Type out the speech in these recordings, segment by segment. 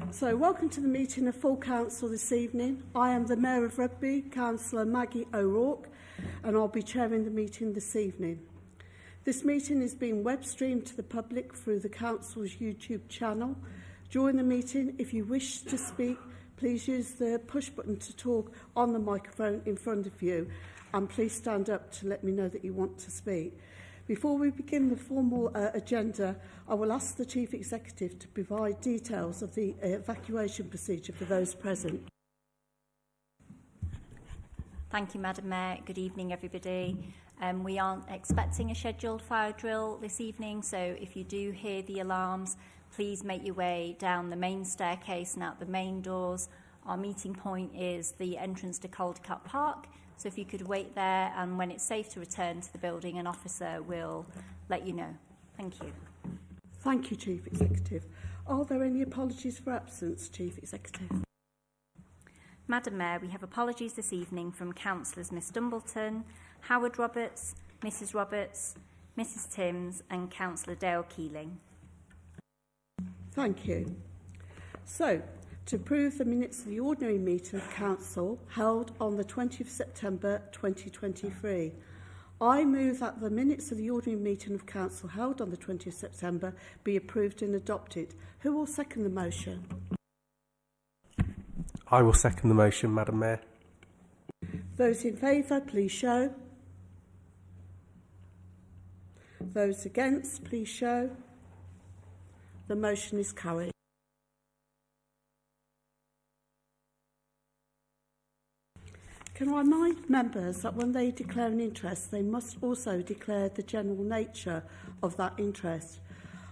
So, welcome to the meeting of full council this evening. I am the Mayor of Rugby, Councillor Maggie O'Rourke, and I'll be chairing the meeting this evening. This meeting is being web streamed to the public through the council's YouTube channel. During the meeting, if you wish to speak, please use the push button to talk on the microphone in front of you, and please stand up to let me know that you want to speak. Before we begin the formal agenda, I will ask the Chief Executive to provide details of the evacuation procedure for those present. Thank you, Madam Mayor. Good evening, everybody. We aren't expecting a scheduled fire drill this evening, so if you do hear the alarms, please make your way down the main staircase and out the main doors. Our meeting point is the entrance to Caldecott Park, so if you could wait there, and when it's safe to return to the building, an officer will let you know. Thank you. Thank you, Chief Executive. Are there any apologies for absence, Chief Executive? Madam Mayor, we have apologies this evening from Councillors Miss Dumbleton, Howard Roberts, Mrs Roberts, Mrs Timms and Councillor Dale Keeling. Thank you. So, to approve the minutes of the ordinary meeting of Council held on the 20th of September 2023. I move that the minutes of the ordinary meeting of Council held on the 20th of September be approved and adopted. Who will second the motion? I will second the motion, Madam Mayor. Those in favour, please show. Those against, please show. The motion is carried. Can I remind members that when they declare an interest, they must also declare the general nature of that interest.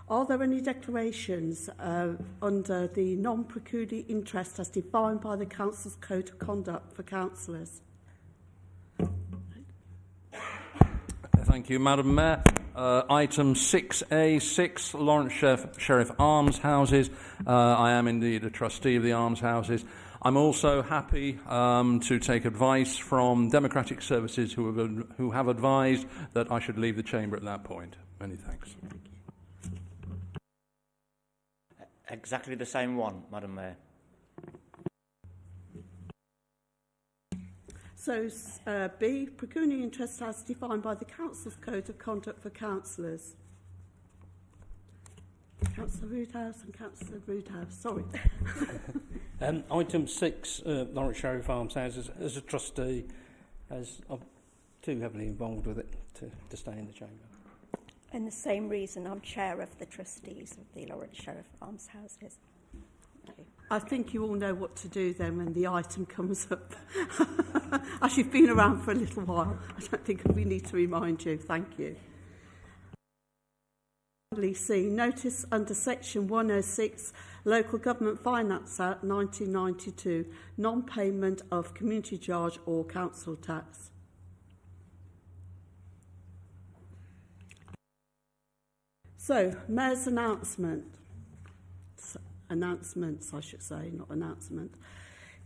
Are there any declarations under the non-pecuniary interest as defined by the Council's Code of Conduct for councillors? Thank you, Madam Mayor. Item 6A6, Lawrence Sheriff Almshouses. I am indeed a trustee of the almshouses. I'm also happy to take advice from Democratic Services who have advised that I should leave the chamber at that point. Many thanks. Exactly the same one, Madam Mayor. So, B, pecuniary interest as defined by the Council's Code of Conduct for councillors. Councillor Roodhouse and Councillor Roodhouse, sorry. Item 6, Lawrence Sheriff Almshouses. As a trustee, as I'm too heavily involved with it to stay in the chamber. And the same reason I'm chair of the trustees of the Lawrence Sheriff Almshouses. I think you all know what to do then when the item comes up. As you've been around for a little while, I don't think we need to remind you. Thank you. C. Notice under Section 106, Local Government Finance Act 1992, non-payment of community charge or council tax. So, Mayor's announcements, I should say, not announcement.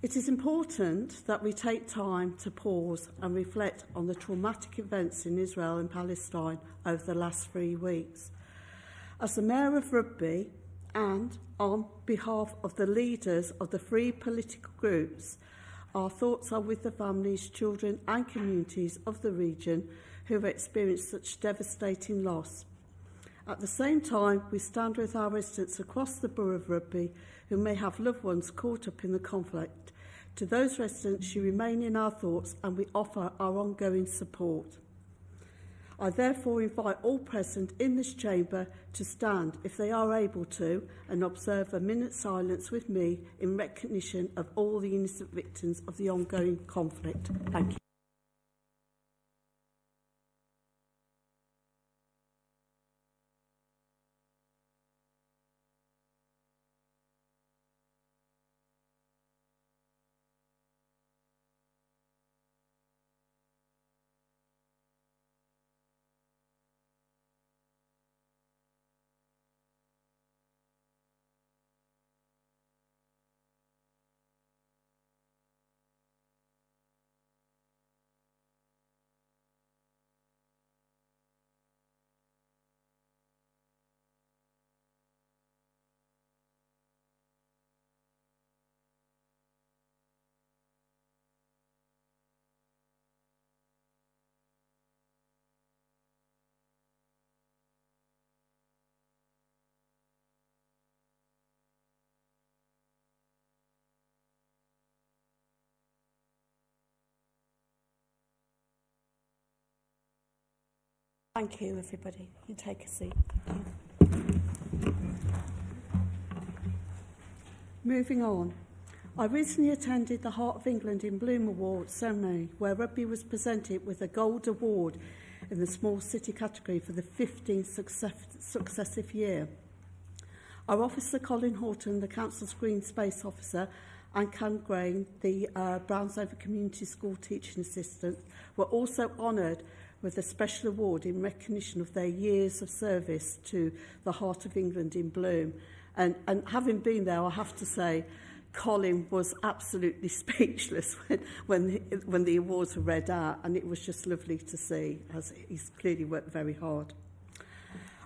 It is important that we take time to pause and reflect on the traumatic events in Israel and Palestine over the last 3 weeks. As the Mayor of Rugby, and on behalf of the leaders of the 3 political groups, our thoughts are with the families, children and communities of the region who have experienced such devastating loss. At the same time, we stand with our residents across the borough of Rugby who may have loved ones caught up in the conflict. To those residents, you remain in our thoughts and we offer our ongoing support. I therefore invite all present in this chamber to stand, if they are able to, and observe a minute's silence with me in recognition of all the innocent victims of the ongoing conflict. Thank you. Thank you, everybody. You take a seat. Moving on. I recently attended the Heart of England in Bloom Award ceremony, where rugby was presented with a gold award in the small city category for the 15th successive year. Our officer, Colin Horton, the Council's Green Space Officer, and Cam Grain, the Brownsover Community School Teaching Assistant, were also honoured with a special award in recognition of their years of service to the Heart of England in Bloom. And having been there, I have to say, Colin was absolutely speechless when the awards were read out, and it was just lovely to see, as he's clearly worked very hard.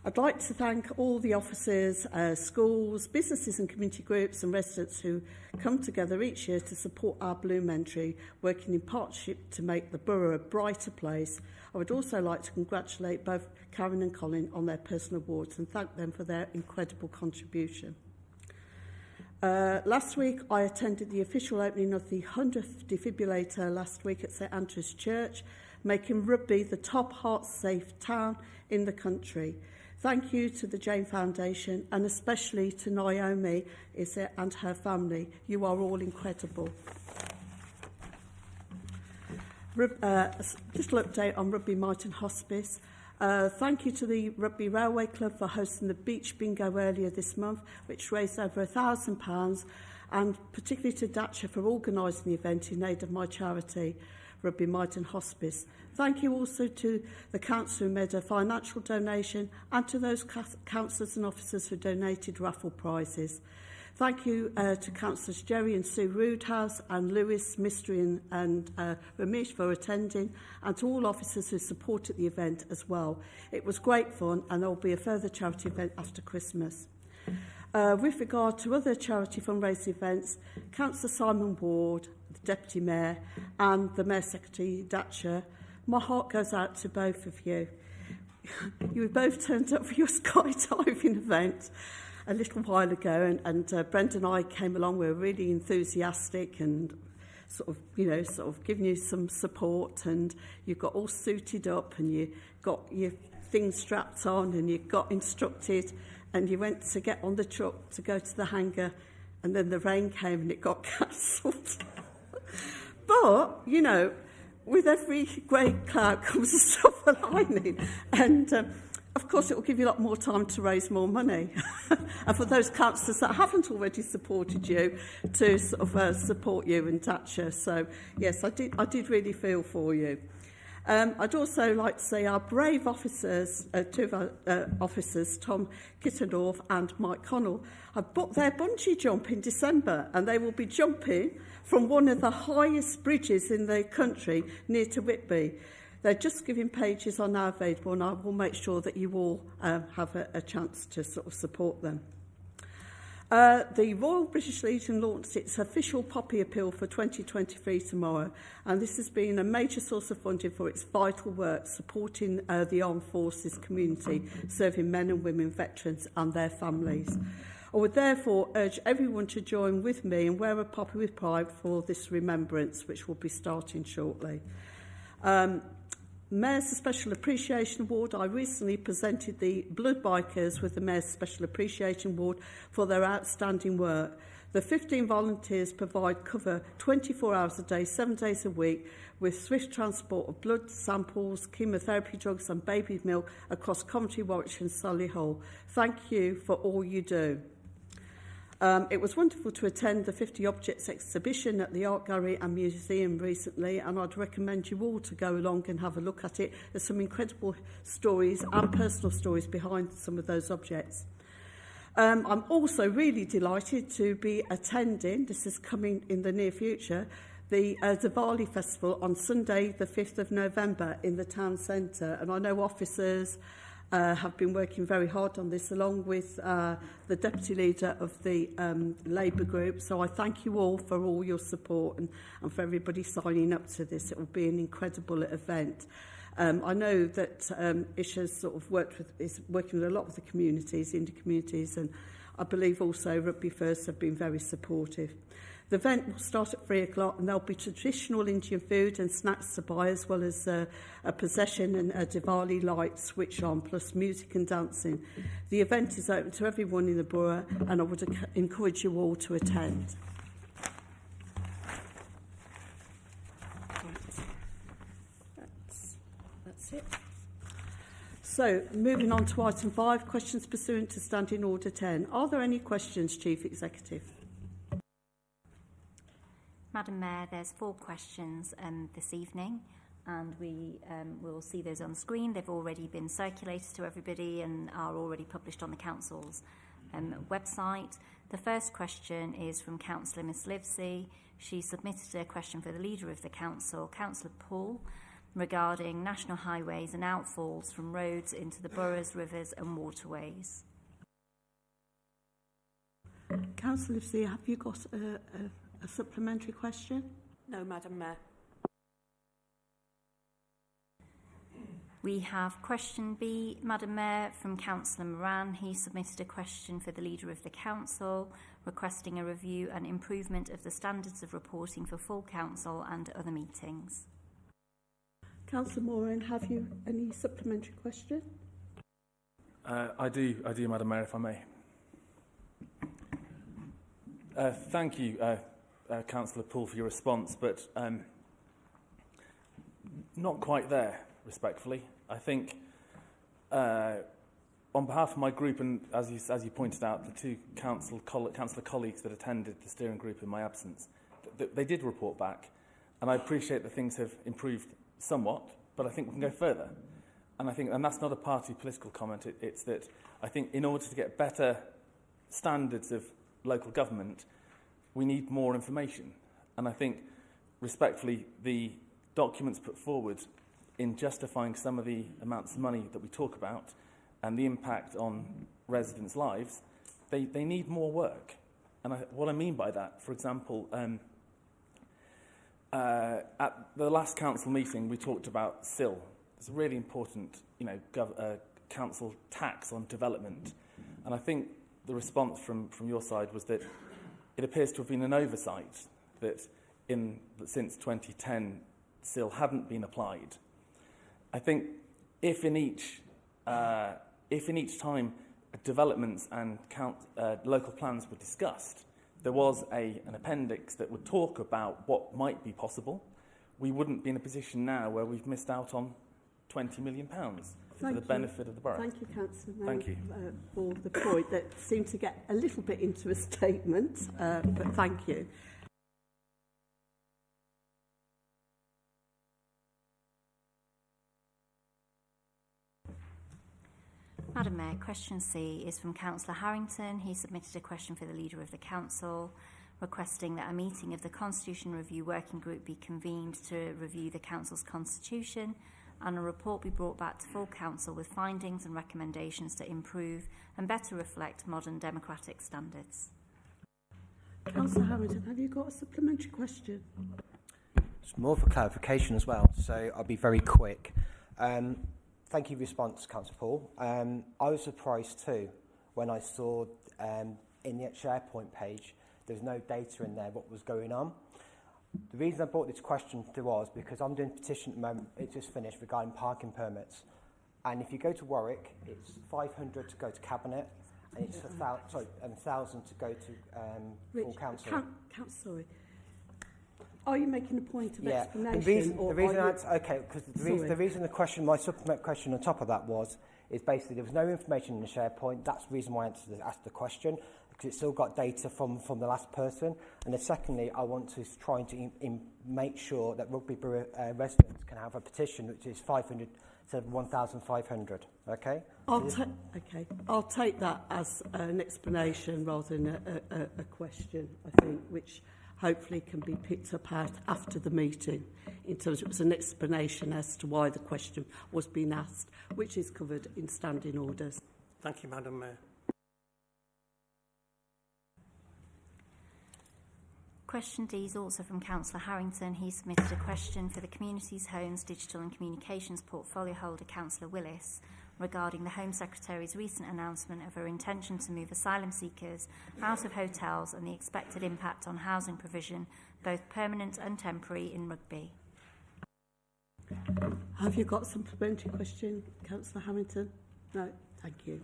I'd like to thank all the officers, schools, businesses and community groups and residents who come together each year to support our Bloom entry, working in partnership to make the borough a brighter place. I would also like to congratulate both Karen and Colin on their personal awards and thank them for their incredible contribution. Last week, I attended the official opening of the 100th defibrillator last week at St Andrew's Church, making Rugby the top heart-safe town in the country. Thank you to the Jane Foundation and especially to Naomi and her family. You are all incredible. Just an update on Rugby Mighton Hospice. Thank you to the Rugby Railway Club for hosting the beach bingo earlier this month, which raised over £1,000, and particularly to Datcher for organising the event in aid of my charity, Rugby Mighton Hospice. Thank you also to the council who made a financial donation and to those councillors and officers who donated raffle prizes. Thank you to Councillors Jerry and Sue Roodhouse and Lewis, Mystery and Ramesh for attending, and to all officers who supported the event as well. It was great fun, and there will be a further charity event after Christmas. With regard to other charity fundraising events, Councillor Simon Ward, the Deputy Mayor, and the Mayor Secretary Datcher, my heart goes out to both of you. You both turned up for your skydiving event a little while ago, and Brenda and I came along. We were really enthusiastic and sort of giving you some support, and you got all suited up and you got your things strapped on and you got instructed and you went to get on the truck to go to the hangar, and then the rain came and it got cancelled. But, you know, with every grey cloud comes a silver lining, and of course it will give you a lot more time to raise more money. And for those councillors that haven't already supported you, to sort of support you and Thatcher. So yes, I did really feel for you. I'd also like to say our brave officers, two of our officers, Tom Kittendorf and Mike Connell, have booked their bungee jump in December, and they will be jumping from one of the highest bridges in the country near to Whitby. They're just giving pages on our available, and I will make sure that you all have a chance to sort of support them. The Royal British Legion launched its official Poppy Appeal for 2023 tomorrow, and this has been a major source of funding for its vital work supporting the armed forces community, serving men and women, veterans and their families. I would therefore urge everyone to join with me and wear a poppy with pride for this remembrance, which will be starting shortly. Mayor's Special Appreciation Award. I recently presented the Blood Bikers with the Mayor's Special Appreciation Award for their outstanding work. The 15 volunteers provide cover 24 hours a day, 7 days a week, with swift transport of blood samples, chemotherapy drugs and baby milk across Coventry, Warwickshire and Solihull. Thank you for all you do. It was wonderful to attend the 50 Objects exhibition at the Art Gallery and Museum recently, and I'd recommend you all to go along and have a look at it. There's some incredible stories and personal stories behind some of those objects. I'm also really delighted to be attending, this is coming in the near future, the Diwali Festival on Sunday the 5th of November in the town centre, and I know officers have been working very hard on this, along with the Deputy Leader of the Labour Group. So I thank you all for all your support and for everybody signing up to this. It will be an incredible event. I know that Isha's sort of is working with a lot of the communities, indie communities, and I believe also Rugby First have been very supportive. The event will start at 3 o'clock and there'll be traditional Indian food and snacks to buy, as well as a procession and a Diwali light switch on, plus music and dancing. The event is open to everyone in the borough and I would encourage you all to attend. That's it. So, moving on to item 5, questions pursuant to Standing Order 10. Are there any questions, Chief Executive? Madam Mayor, there's 4 questions this evening, and we will see those on the screen. They've already been circulated to everybody and are already published on the Council's website. The first question is from Councillor Miss Livesey. She submitted a question for the Leader of the Council, Councillor Paul, regarding national highways and outfalls from roads into the boroughs, rivers and waterways. Councillor Livesey, have you got a supplementary question? No, Madam Mayor. We have question B, Madam Mayor, from Councillor Moran. He submitted a question for the Leader of the Council, requesting a review and improvement of the standards of reporting for full council and other meetings. Councillor Moran, have you any supplementary question? I do, Madam Mayor, if I may. Thank you, Councillor Poole, for your response, but not quite there, respectfully. I think, on behalf of my group, and as you pointed out, the 2 councillor colleagues that attended the steering group in my absence, they did report back, and I appreciate that things have improved somewhat, but I think we can go further. And that's not a party political comment. It's that I think in order to get better standards of local government, we need more information. And I think, respectfully, the documents put forward in justifying some of the amounts of money that we talk about and the impact on residents' lives, they need more work. And what I mean by that, for example, at the last council meeting, we talked about SIL. It's a really important, council tax on development. And I think the response from your side was that it appears to have been an oversight that since 2010, SIL hadn't been applied. I think if in each time developments and local plans were discussed, there was an appendix that would talk about what might be possible, we wouldn't be in a position now where we've missed out on £20 million for the benefit of the borough. Thank you, Councillor. Thank you. For the point that seemed to get a little bit into a statement, but thank you. Madam Mayor, question C is from Councillor Harrington. He submitted a question for the Leader of the Council, requesting that a meeting of the Constitution Review Working Group be convened to review the Council's constitution and a report be brought back to full Council with findings and recommendations to improve and better reflect modern democratic standards. Councillor Harrington, have you got a supplementary question? It's more for clarification as well, so I'll be very quick. Thank you for your response, Councillor Paul. I was surprised too when I saw in the SharePoint page there's no data in there what was going on. The reason I brought this question to was because I'm doing a petition at the moment, it's just finished, regarding parking permits. And if you go to Warwick, it's 500 to go to Cabinet, and it's 1,000 to go to full council. Sorry. Are you making a point of explanation? The reason the question, my supplementary question on top of that is basically there was no information in the SharePoint. That's the reason why I asked the question, because it's still got data from the last person. And then secondly, I want to try to make sure that Rugby Brough residents can have a petition which is 500 to 1,500. Okay? I'll take that as an explanation rather than a question, I think, which hopefully can be picked up out after the meeting in terms of it was an explanation as to why the question was being asked, which is covered in standing orders. Thank you, Madam Mayor. Question D is also from Councillor Harrington. He submitted a question for the Communities, Homes, Digital and Communications Portfolio Holder, Councillor Willis, regarding the Home Secretary's recent announcement of her intention to move asylum seekers out of hotels and the expected impact on housing provision, both permanent and temporary, in Rugby. Have you got some supplementary question, Councillor Hamilton? No, thank you.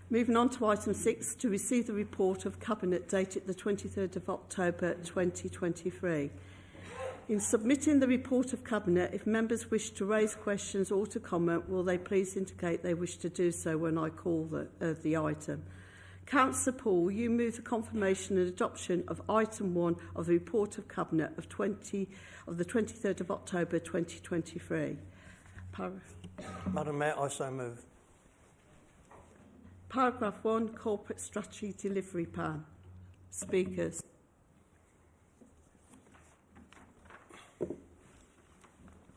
Moving on to item 6, to receive the report of Cabinet dated the 23rd of October 2023. In submitting the report of Cabinet, if members wish to raise questions or to comment, will they please indicate they wish to do so when I call the item. Councillor Paul, you move the confirmation and adoption of item 1 of the report of Cabinet of the 23rd of October 2023. Madam Mayor, I so move. Paragraph 1, Corporate Strategy Delivery Plan. Speakers.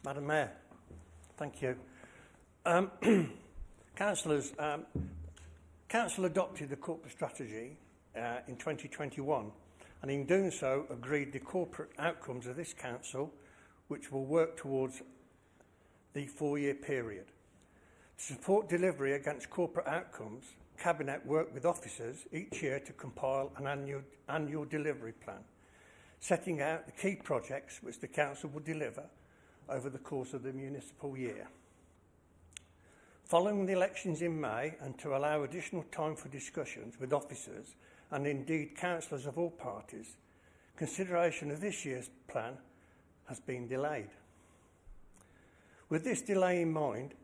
Madam Mayor, thank you. Councillors, Council adopted the corporate strategy in 2021 and in doing so agreed the corporate outcomes of this council which will work towards the 4-year period. To support delivery against corporate outcomes, Cabinet worked with officers each year to compile an annual delivery plan, setting out the key projects which the council will deliver over the course of the municipal year. Following the elections in May, and to allow additional time for discussions with officers and indeed councillors of all parties, consideration of this year's plan has been delayed. With this delay in mind,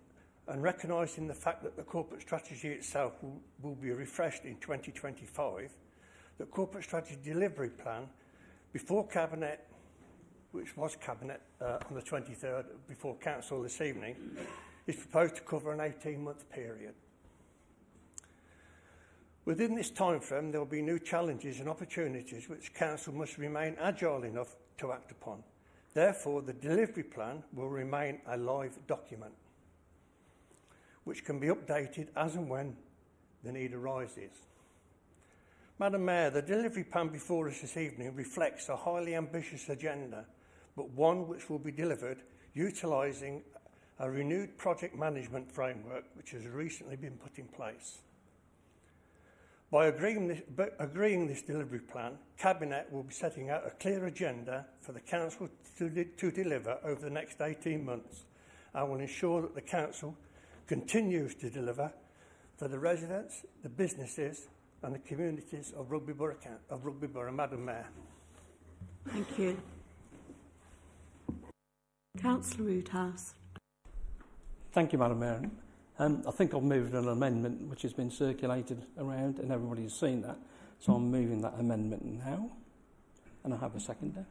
and recognising the fact that the corporate strategy itself will be refreshed in 2025, the corporate strategy delivery plan before Cabinet, which was Cabinet on the 23rd, before Council this evening, is proposed to cover an 18-month period. Within this timeframe, there will be new challenges and opportunities which Council must remain agile enough to act upon. Therefore, the delivery plan will remain a live document, which can be updated as and when the need arises. Madam Mayor, the delivery plan before us this evening reflects a highly ambitious agenda, but one which will be delivered utilising a renewed project management framework which has recently been put in place. By agreeing this delivery plan, Cabinet will be setting out a clear agenda for the Council to deliver over the next 18 months and will ensure that the Council continues to deliver for the residents, the businesses and the communities of Rugby Brough, Madam Mayor. Thank you. Councillor Woodhouse. Thank you, Madam Mayor. I think I've moved an amendment which has been circulated around and everybody has seen that. So I'm moving that amendment now. And I have a seconder.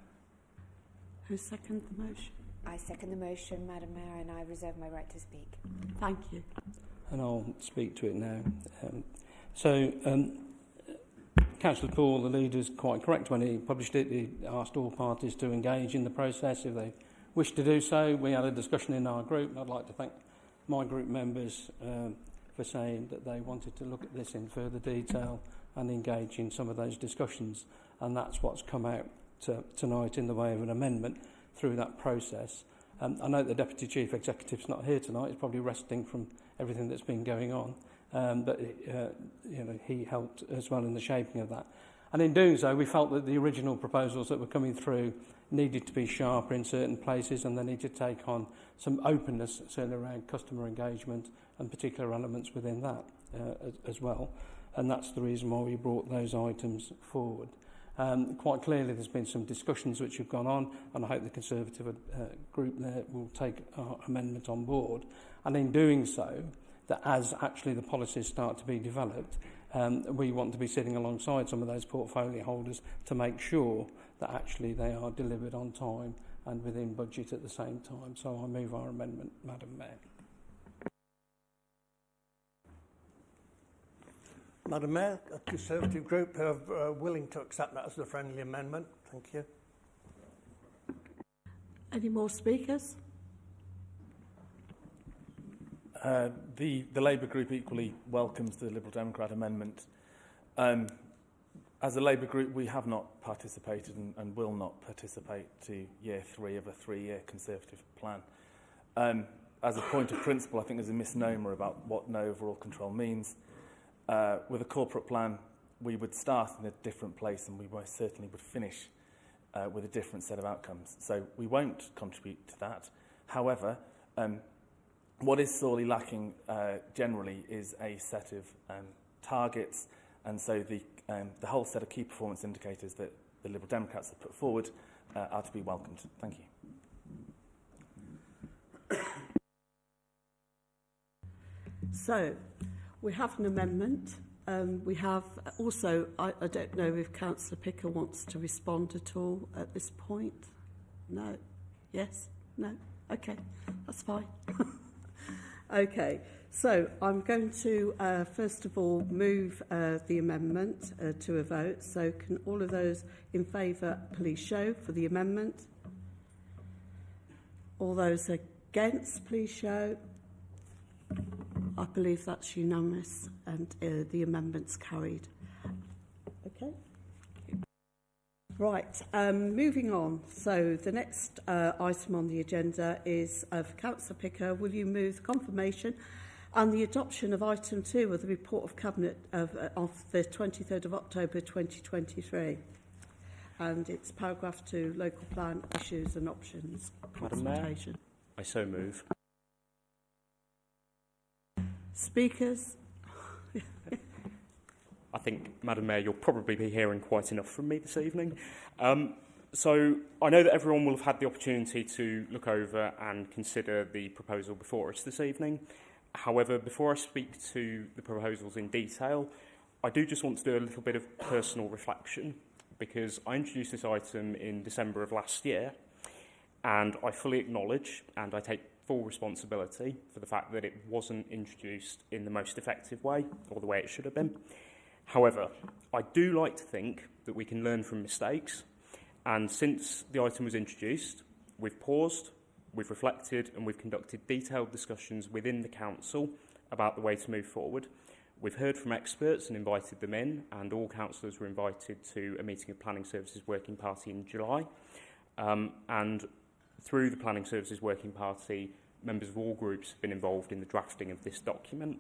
Who seconded the motion? I second the motion, Madam Mayor, and I reserve my right to speak. Thank you. And I'll speak to it now. Councillor Paul, the leader, is quite correct. When he published it, he asked all parties to engage in the process if they wish to do so. We had a discussion in our group, and I'd like to thank my group members for saying that they wanted to look at this in further detail and engage in some of those discussions. And that's what's come out tonight in the way of an amendment through that process. I know the Deputy Chief Executive's not here tonight. He's probably resting from everything that's been going on. But he helped as well in the shaping of that. And in doing so, we felt that the original proposals that were coming through needed to be sharper in certain places, and they need to take on some openness, certainly around customer engagement and particular elements within that as well. And that's the reason why we brought those items forward. Quite clearly, there's been some discussions which have gone on, and I hope the Conservative group there will take our amendment on board. And in doing so, that as actually the policies start to be developed, we want to be sitting alongside some of those portfolio holders to make sure that actually they are delivered on time and within budget at the same time. So I move our amendment, Madam Mayor. Madam Mayor, a Conservative group are willing to accept that as a friendly amendment. Thank you. Any more speakers? The Labour group equally welcomes the Liberal Democrat amendment. As a Labour group, we have not participated and will not participate to year 3 of a 3-year Conservative plan. As a point of principle, I think there's a misnomer about what no overall control means. With a corporate plan, we would start in a different place and we most certainly would finish with a different set of outcomes. So we won't contribute to that. However, what is sorely lacking generally is a set of targets, and so the whole set of key performance indicators that the Liberal Democrats have put forward are to be welcomed. Thank you. So, we have an amendment. We have also, I don't know if Councillor Picker wants to respond at all at this point. No? Yes? No? Okay, that's fine. Okay, so I'm going to first of all move the amendment to a vote. So can all of those in favour please show for the amendment? All those against please show. I believe that's unanimous and the amendment's carried. Okay. Right, moving on. So the next item on the agenda is for Councillor Picker. Will you move the confirmation and the adoption of item 2 of the report of Cabinet of the 23rd of October 2023? And it's paragraph 2, local plan issues and options. Madam Mayor, Consultation. I so move. Speakers? I think, Madam Mayor, you'll probably be hearing quite enough from me this evening. So I know that everyone will have had the opportunity to look over and consider the proposal before us this evening. However, before I speak to the proposals in detail, I do just want to do a little bit of personal reflection, because I introduced this item in December of last year, and I fully acknowledge and I take full responsibility for the fact that it wasn't introduced in the most effective way, or the way it should have been. However, I do like to think that we can learn from mistakes, and since the item was introduced, we've paused, we've reflected, and we've conducted detailed discussions within the council about the way to move forward. We've heard from experts and invited them in, and all councillors were invited to a meeting of Planning Services Working Party in July. And through the Planning Services Working Party, members of all groups have been involved in the drafting of this document.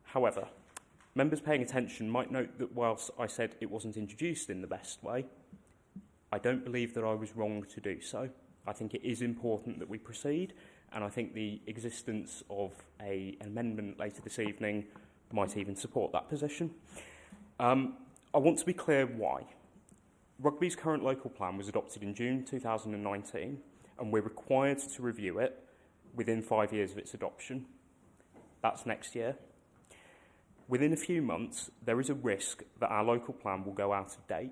However, members paying attention might note that whilst I said it wasn't introduced in the best way, I don't believe that I was wrong to do so. I think it is important that we proceed, and I think the existence of an amendment later this evening might even support that position. I want to be clear why. Rugby's current local plan was adopted in June 2019, and we're required to review it within 5 years of its adoption. That's next year. Within a few months, there is a risk that our local plan will go out of date.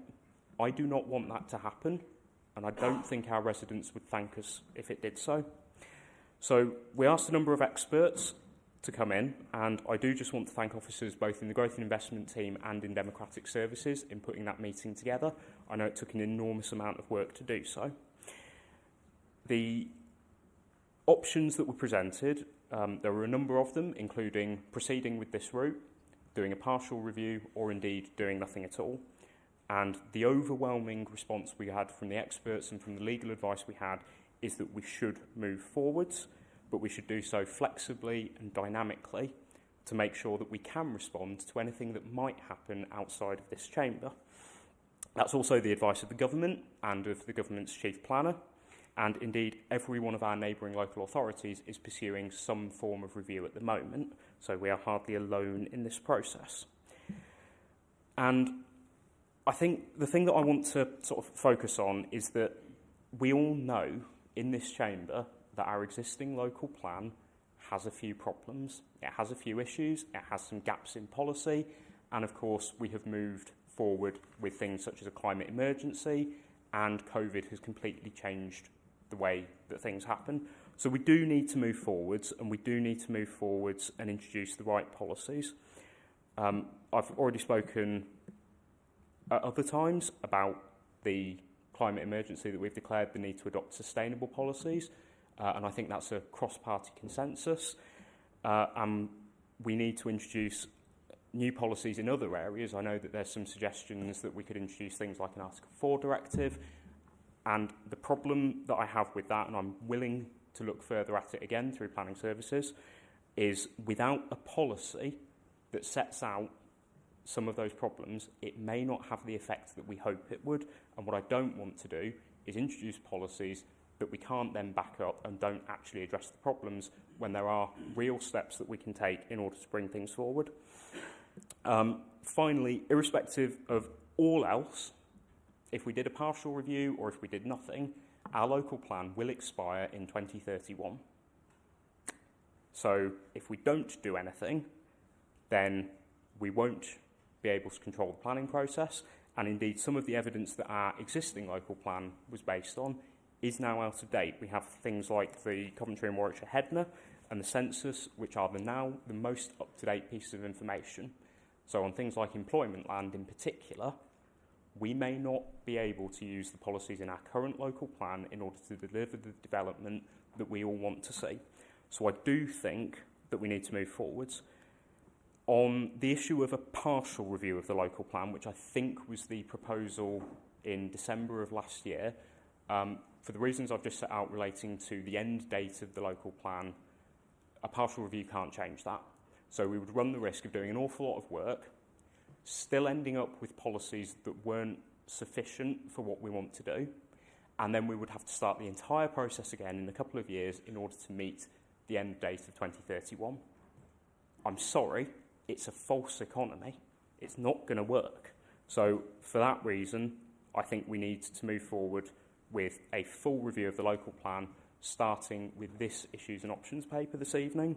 I do not want that to happen, and I don't think our residents would thank us if it did so. So we asked a number of experts to come in, and I do just want to thank officers both in the Growth and Investment team and in Democratic Services in putting that meeting together. I know it took an enormous amount of work to do so. The options that were presented, there were a number of them, including proceeding with this route, doing a partial review, or indeed doing nothing at all. And the overwhelming response we had from the experts and from the legal advice we had is that we should move forwards, but we should do so flexibly and dynamically to make sure that we can respond to anything that might happen outside of this chamber. That's also the advice of the government and of the government's chief planner, and indeed every one of our neighbouring local authorities is pursuing some form of review at the moment, so we are hardly alone in this process. And I think the thing that I want to sort of focus on is that we all know in this chamber that our existing local plan has a few problems, it has a few issues, it has some gaps in policy, and of course we have moved forward with things such as a climate emergency, and COVID has completely changed the way that things happen. So we do need to move forwards, and we do need to move forwards and introduce the right policies. I've already spoken at other times about the climate emergency that we've declared, the need to adopt sustainable policies, and I think that's a cross-party consensus. We need to introduce new policies in other areas. I know that there's some suggestions that we could introduce things like an Article 4 directive, and the problem that I have with that, and I'm willing to look further at it again through planning services, is without a policy that sets out some of those problems, it may not have the effect that we hope it would. And what I don't want to do is introduce policies that we can't then back up and don't actually address the problems when there are real steps that we can take in order to bring things forward. Finally, irrespective of all else, if we did a partial review or if we did nothing, our local plan will expire in 2031. So if we don't do anything, then we won't be able to control the planning process, and indeed some of the evidence that our existing local plan was based on is now out of date. We have things like the Coventry and Warwickshire Hedna and the census, which are now the most up-to-date pieces of information. So on things like employment land in particular, we may not be able to use the policies in our current local plan in order to deliver the development that we all want to see. So I do think that we need to move forwards. On the issue of a partial review of the local plan, which I think was the proposal in December of last year, for the reasons I've just set out relating to the end date of the local plan, a partial review can't change that. So we would run the risk of doing an awful lot of work, still ending up with policies that weren't sufficient for what we want to do, and then we would have to start the entire process again in a couple of years in order to meet the end date of 2031. I'm sorry, it's a false economy. It's not going to work. So for that reason, I think we need to move forward with a full review of the local plan, starting with this issues and options paper this evening.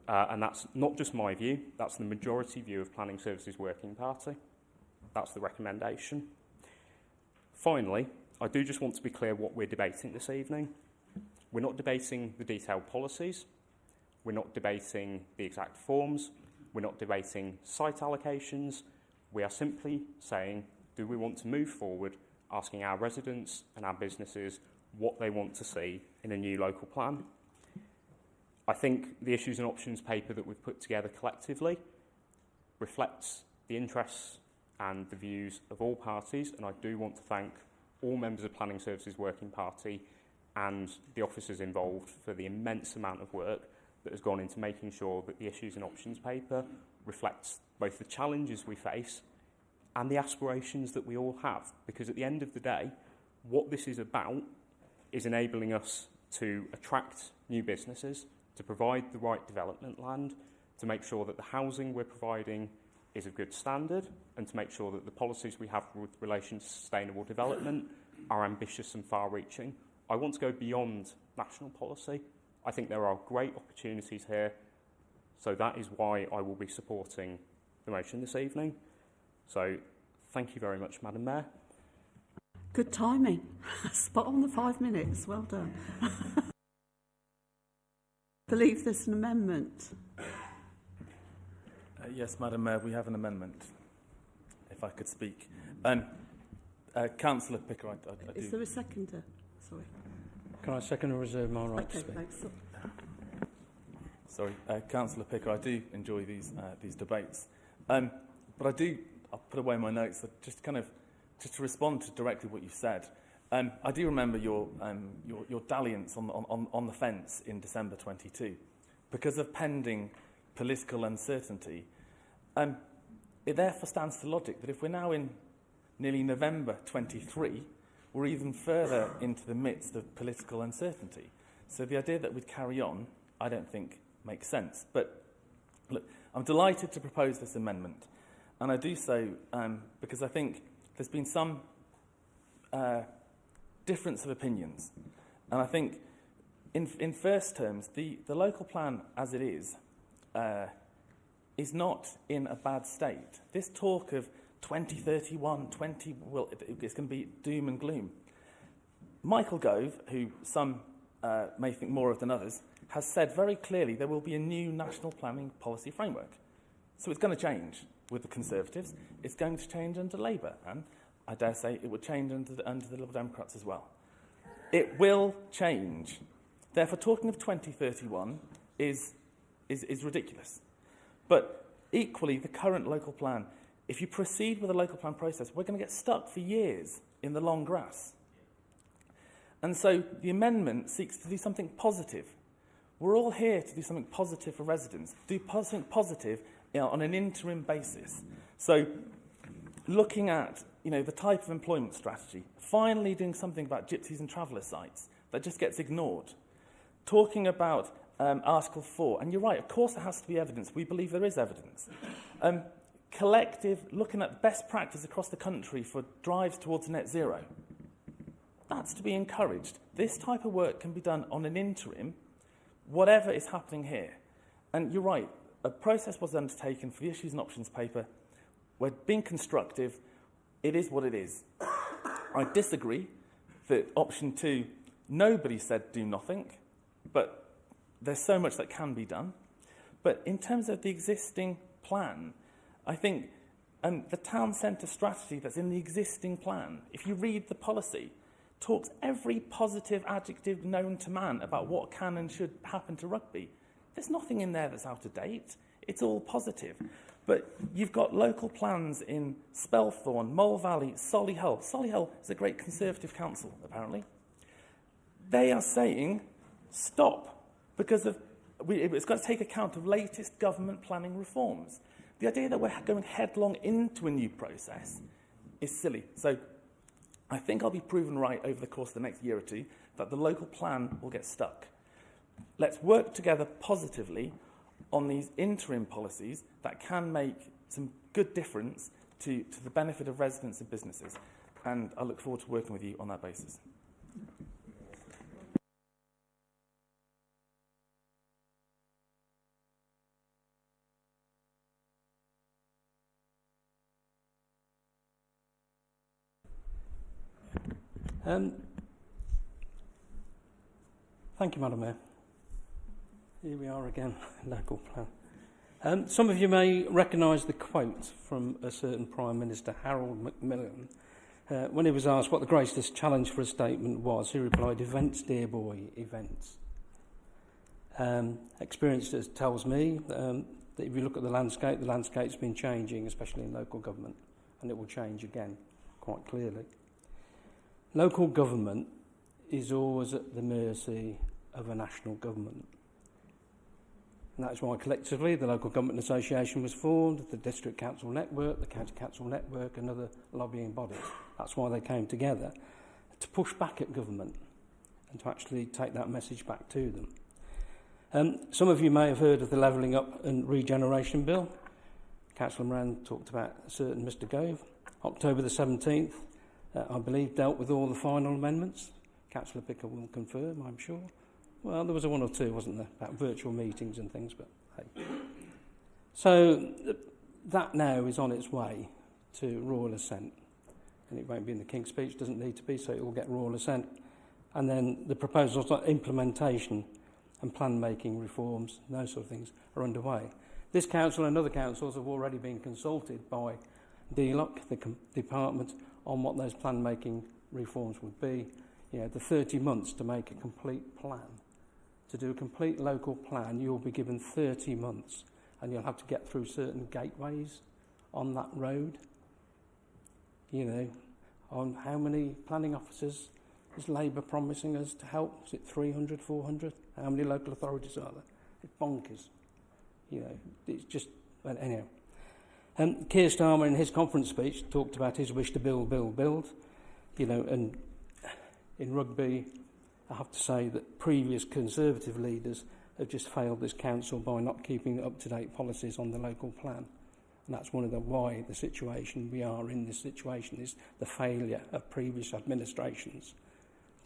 And that's not just my view, that's the majority view of Planning Services Working Party. That's the recommendation. Finally, I do just want to be clear what we're debating this evening. We're not debating the detailed policies. We're not debating the exact forms. We're not debating site allocations. We are simply saying, do we want to move forward, asking our residents and our businesses what they want to see in a new local plan? I think the issues and options paper that we've put together collectively reflects the interests and the views of all parties, and I do want to thank all members of Planning Services Working Party and the officers involved for the immense amount of work that has gone into making sure that the issues and options paper reflects both the challenges we face and the aspirations that we all have. Because at the end of the day, what this is about is enabling us to attract new businesses, to provide the right development land, to make sure that the housing we're providing is of good standard, and to make sure that the policies we have with relation to sustainable development are ambitious and far-reaching. I want to go beyond national policy. I think there are great opportunities here, so that is why I will be supporting the motion this evening. So thank you very much, Madam Mayor. Good timing. Spot on the 5 minutes. Well done. I believe there's an amendment. Yes, Madam Mayor, we have an amendment, if I could speak. Councillor Picker, I do... Is there a seconder? Sorry. Can I second or reserve my right to Okay, speak? thanks. Sorry, Councillor Picker, I do enjoy these debates. But I'll put away my notes, just to respond to directly what you said. I do remember your dalliance on the fence in December 22. Because of pending political uncertainty, it therefore stands to logic that if we're now in nearly November 23, we're even further into the midst of political uncertainty. So the idea that we'd carry on, I don't think makes sense. But look, I'm delighted to propose this amendment. And I do so because I think there's been some difference of opinions. And I think, in first terms, the local plan as it is not in a bad state. This talk of 2031, it's going to be doom and gloom. Michael Gove, who some may think more of than others, has said very clearly there will be a new national planning policy framework. So it's going to change with the Conservatives. It's going to change under Labour, and I dare say it will change under the Liberal Democrats as well. It will change. Therefore, talking of 2031 is ridiculous. But Equally, the current local plan, if you proceed with the local plan process, we're going to get stuck for years in the long grass. And so the amendment seeks to do something positive. We're all here to do something positive for residents, do something positive on an interim basis. So looking at the type of employment strategy, finally doing something about gypsies and traveller sites that just gets ignored. Talking about Article 4, and you're right, of course there has to be evidence. We believe there is evidence. Collective, looking at best practice across the country for drives towards net zero. That's to be encouraged. This type of work can be done on an interim, whatever is happening here. And you're right, a process was undertaken for the issues and options paper. We're being constructive. It is what it is. I disagree that option 2, nobody said do nothing, but there's so much that can be done. But in terms of the existing plan, I think the town centre strategy that's in the existing plan, if you read the policy, talks every positive adjective known to man about what can and should happen to rugby. There's nothing in there that's out of date. It's all positive. But you've got local plans in Spelthorne, Mole Valley, Solihull. Solihull is a great Conservative council, apparently. They are saying, stop, because it's got to take account of latest government planning reforms. The idea that we're going headlong into a new process is silly. So I think I'll be proven right over the course of the next year or two that the local plan will get stuck. Let's work together positively on these interim policies that can make some good difference to the benefit of residents and businesses. And I look forward to working with you on that basis. Thank you, Madam Mayor. Here we are again, local plan. Some of you may recognise the quote from a certain Prime Minister, Harold Macmillan. When he was asked what the greatest challenge for a statement was, he replied, "Events, dear boy, events." Experience tells me that if you look at the landscape's been changing, especially in local government, and it will change again, quite clearly. Local government is always at the mercy of a national government. And that's why collectively the Local Government Association was formed, the District Council Network, the County Council Network and other lobbying bodies. That's why they came together, to push back at government and to actually take that message back to them. Some of you may have heard of the Levelling Up and Regeneration Bill. Councillor Moran talked about a certain Mr Gove. October the 17th, I believe, dealt with all the final amendments. Councillor Picker will confirm, I'm sure. Well, there was a one or two, wasn't there, about virtual meetings and things, but hey. So that now is on its way to royal assent. And it won't be in the King's Speech, doesn't need to be, so it will get royal assent. And then the proposals on implementation and plan-making reforms, and those sort of things, are underway. This council and other councils have already been consulted by DLOC, the department, on what those plan-making reforms would be. You know, the 30 months to make a complete plan. To do a complete local plan, you'll be given 30 months, and you'll have to get through certain gateways on that road. You know, on how many planning officers is Labour promising us to help? Is it 300, 400? How many local authorities are there? It's bonkers. You know, it's just, but anyhow. Keir Starmer in his conference speech talked about his wish to build. You know, and in rugby, I have to say that previous Conservative leaders have just failed this council by not keeping up-to-date policies on the local plan. And that's one of the why the situation we are in this situation is the failure of previous administrations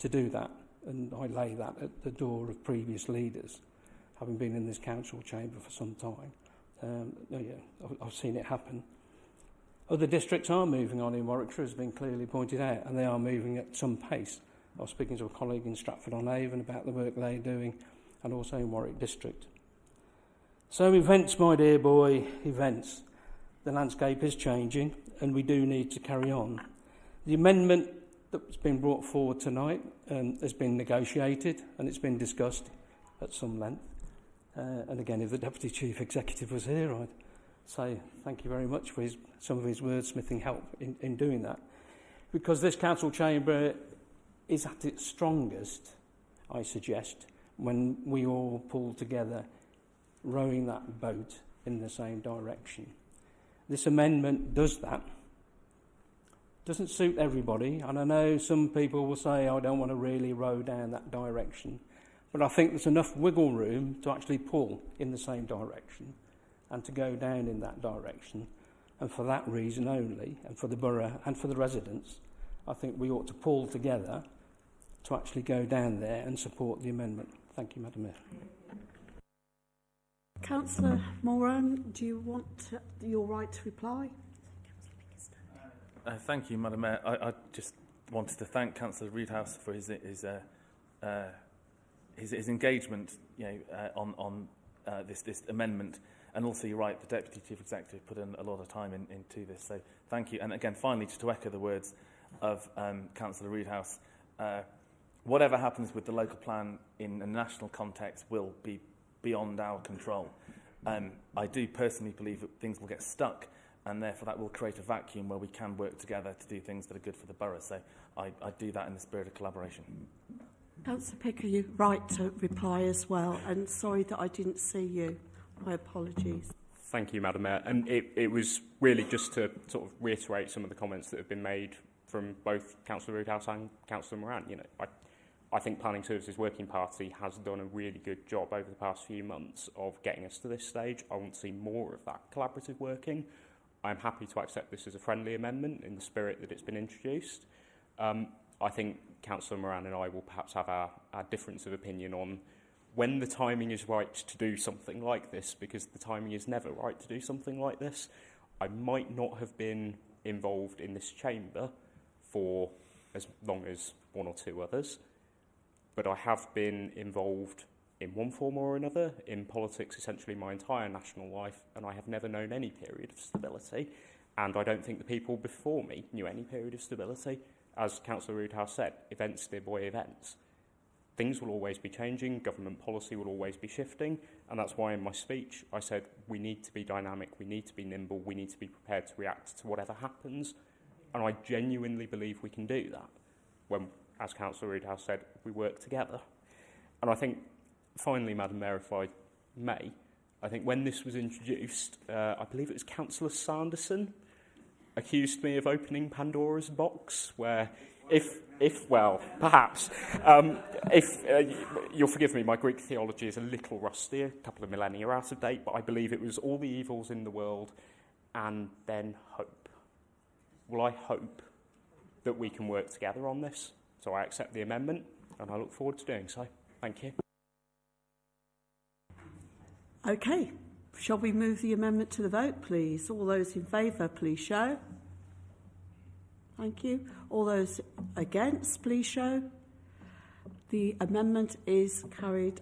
to do that. And I lay that at the door of previous leaders, having been in this council chamber for some time. I've seen it happen. Other districts are moving on in Warwickshire, has been clearly pointed out, and they are moving at some pace. I was speaking to a colleague in Stratford-on-Avon about the work they're doing, and also in Warwick District. So events, my dear boy, events. The landscape is changing, and we do need to carry on. The amendment that's been brought forward tonight has been negotiated, and it's been discussed at some length. And again, if the Deputy Chief Executive was here, I'd say thank you very much for some of his wordsmithing help in doing that. Because this council chamber is at its strongest, I suggest, when we all pull together, rowing that boat in the same direction. This amendment does that. Doesn't suit everybody, and I know some people will say, I don't want to really row down that direction. But I think there's enough wiggle room to actually pull in the same direction and to go down in that direction. And for that reason only, and for the borough and for the residents, I think we ought to pull together to actually go down there and support the amendment. Thank you, Madam Mayor. Councillor Moran, do you want your right to reply? Thank you, Madam Mayor. I just wanted to thank Councillor Reedhouse for his engagement, on this amendment, and also you're right, the Deputy Chief Executive put in a lot of time into this. So thank you. And again, finally, just to echo the words of Councillor Reedhouse, whatever happens with the local plan in a national context will be beyond our control. I do personally believe that things will get stuck, and therefore that will create a vacuum where we can work together to do things that are good for the borough. So I do that in the spirit of collaboration. Councillor Picker, you're right to reply as well, and sorry that I didn't see you. My apologies. Thank you, Madam Mayor. And it was really just to sort of reiterate some of the comments that have been made from both Councillor Roodhouse and Councillor Moran. I think Planning Services Working Party has done a really good job over the past few months of getting us to this stage. I want to see more of that collaborative working. I'm happy to accept this as a friendly amendment in the spirit that it's been introduced. I think Councillor Moran and I will perhaps have our difference of opinion on when the timing is right to do something like this, because the timing is never right to do something like this. I might not have been involved in this chamber for as long as one or two others, but I have been involved in one form or another in politics essentially my entire national life, and I have never known any period of stability, and I don't think the people before me knew any period of stability. As Councillor Roodhouse said, events live by events. Things will always be changing, government policy will always be shifting, and that's why in my speech I said we need to be dynamic, we need to be nimble, we need to be prepared to react to whatever happens, and I genuinely believe we can do that when, as Councillor Roodhouse said, we work together. And I think, finally, Madam Mayor, if I may, I think when this was introduced, I believe it was Councillor Sanderson accused me of opening Pandora's box, where well, perhaps, you'll forgive me, my Greek theology is a little rusty, a couple of millennia out of date, but I believe it was all the evils in the world and then hope. Well, I hope that we can work together on this. So I accept the amendment, and I look forward to doing so. Thank you. Okay, shall we move the amendment to the vote, please? All those in favour, please show. Thank you. All those against, please show. The amendment is carried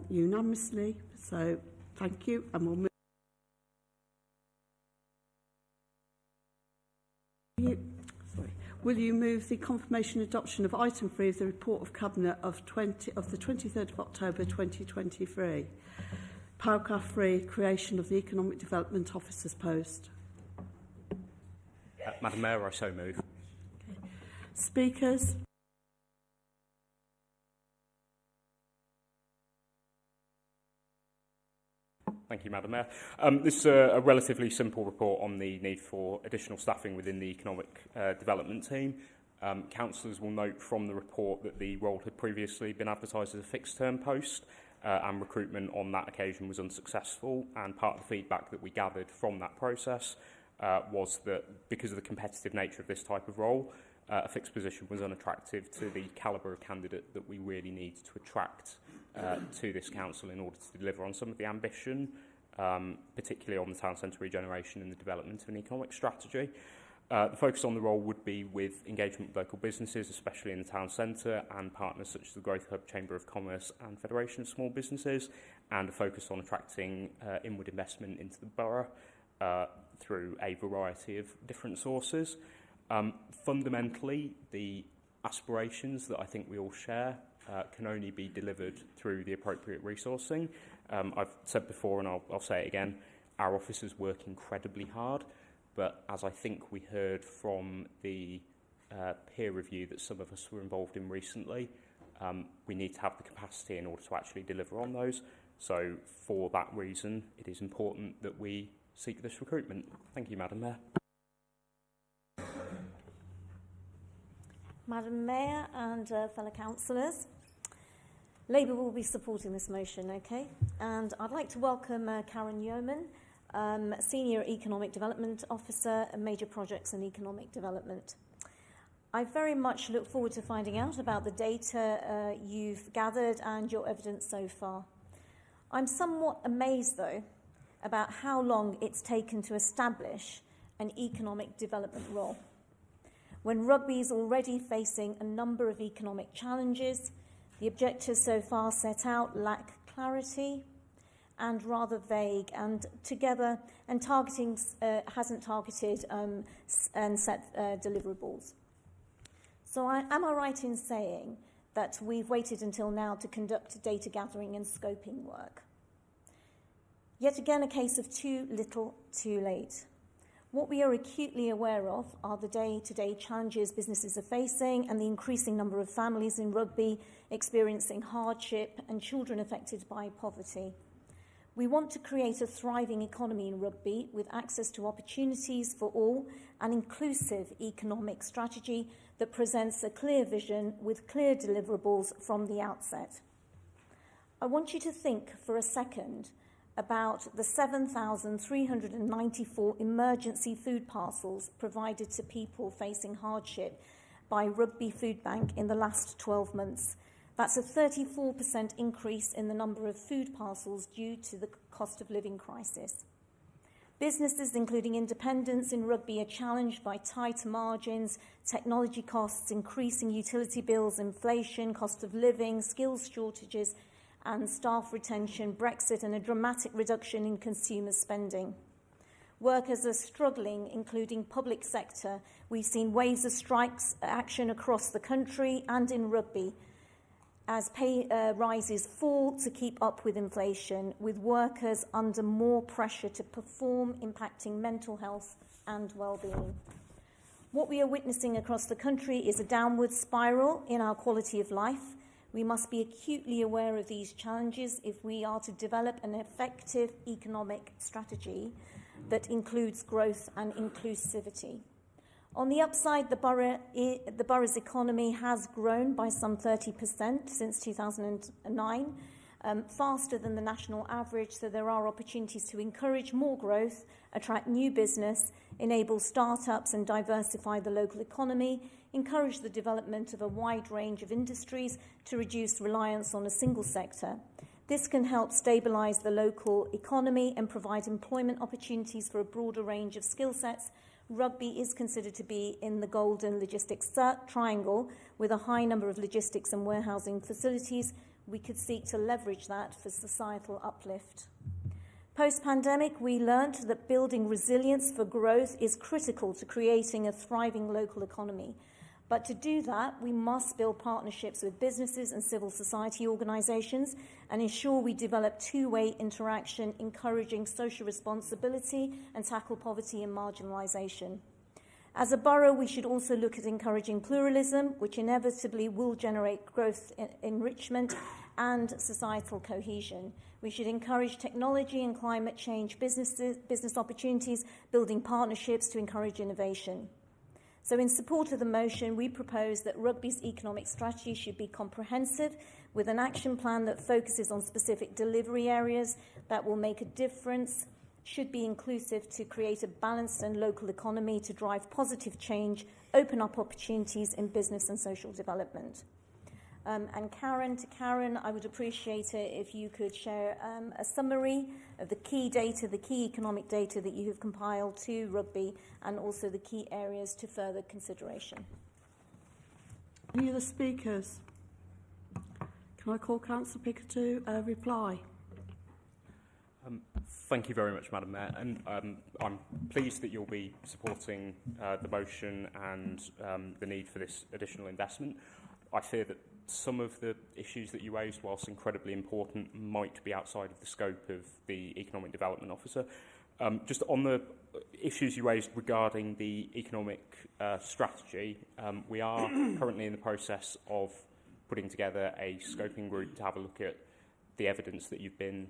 unanimously, so thank you, and we'll move. Will you move the confirmation adoption of item 3 of the report of Cabinet of the 23rd of October 2023? Paragraph 3, creation of the Economic Development Officer's post. Madam Mayor, I so move. Okay. Speakers? Thank you, Madam Mayor. This is a relatively simple report on the need for additional staffing within the Economic Development team. Councillors will note from the report that the role had previously been advertised as a fixed-term post, and recruitment on that occasion was unsuccessful, and part of the feedback that we gathered from that process was that because of the competitive nature of this type of role, a fixed position was unattractive to the calibre of candidate that we really need to attract to this council in order to deliver on some of the ambition, particularly on the town centre regeneration and the development of an economic strategy. The focus on the role would be with engagement with local businesses, especially in the town centre, and partners such as the Growth Hub, Chamber of Commerce and Federation of Small Businesses, and a focus on attracting inward investment into the borough through a variety of different sources. Fundamentally, the aspirations that I think we all share can only be delivered through the appropriate resourcing. I've said before, and I'll say it again, Our officers work incredibly hard, but as I think we heard from the peer review that some of us were involved in recently, we need to have the capacity in order to actually deliver on those. So for that reason, it is important that we seek this recruitment. Thank you, Madam Mayor. Madam Mayor and fellow councillors, Labour will be supporting this motion, okay? And I'd like to welcome Karen Yeoman, Senior Economic Development Officer and Major Projects and Economic Development. I very much look forward to finding out about the data you've gathered and your evidence so far. I'm somewhat amazed, though, about how long it's taken to establish an economic development role. When Rugby is already facing a number of economic challenges, the objectives so far set out lack clarity and rather vague, and together and targeting hasn't targeted and set deliverables. So am I right in saying that we've waited until now to conduct data gathering and scoping work? Yet again, a case of too little, too late. What we are acutely aware of are the day-to-day challenges businesses are facing and the increasing number of families in Rugby experiencing hardship and children affected by poverty. We want to create a thriving economy in Rugby with access to opportunities for all, an inclusive economic strategy that presents a clear vision with clear deliverables from the outset. I want you to think for a second about the 7,394 emergency food parcels provided to people facing hardship by Rugby Food Bank in the last 12 months. That's a 34% increase in the number of food parcels due to the cost of living crisis. Businesses, including independents in Rugby, are challenged by tight margins, technology costs, increasing utility bills, inflation, cost of living, skills shortages, and staff retention, Brexit, and a dramatic reduction in consumer spending. Workers are struggling, including public sector. We've seen waves of strikes action across the country and in Rugby as pay rises fall to keep up with inflation, with workers under more pressure to perform, impacting mental health and well-being. What we are witnessing across the country is a downward spiral in our quality of life. We must be acutely aware of these challenges if we are to develop an effective economic strategy that includes growth and inclusivity. On the upside, the borough's economy has grown by some 30% since 2009, faster than the national average, so there are opportunities to encourage more growth, attract new business, enable startups and diversify the local economy, encourage the development of a wide range of industries to reduce reliance on a single sector. This can help stabilise the local economy and provide employment opportunities for a broader range of skill sets. Rugby is considered to be in the golden logistics triangle with a high number of logistics and warehousing facilities. We could seek to leverage that for societal uplift. Post-pandemic, we learnt that building resilience for growth is critical to creating a thriving local economy. But to do that, we must build partnerships with businesses and civil society organisations and ensure we develop two-way interaction, encouraging social responsibility and tackle poverty and marginalisation. As a borough, we should also look at encouraging pluralism, which inevitably will generate growth, enrichment and societal cohesion. We should encourage technology and climate change business opportunities, building partnerships to encourage innovation. So in support of the motion, we propose that Rugby's economic strategy should be comprehensive with an action plan that focuses on specific delivery areas that will make a difference, should be inclusive to create a balanced and local economy to drive positive change, open up opportunities in business and social development. And Karen, I would appreciate it if you could share a summary of the key data, the key economic data that you have compiled to Rugby, and also the key areas to further consideration. Any other speakers? Can I call Councillor Picker to reply? Thank you very much, Madam Mayor, and I'm pleased that you'll be supporting the motion and the need for this additional investment. I fear that some of the issues that you raised, whilst incredibly important, might be outside of the scope of the Economic Development Officer. Just on the issues you raised regarding the economic strategy, we are currently in the process of putting together a scoping group to have a look at the evidence that you've been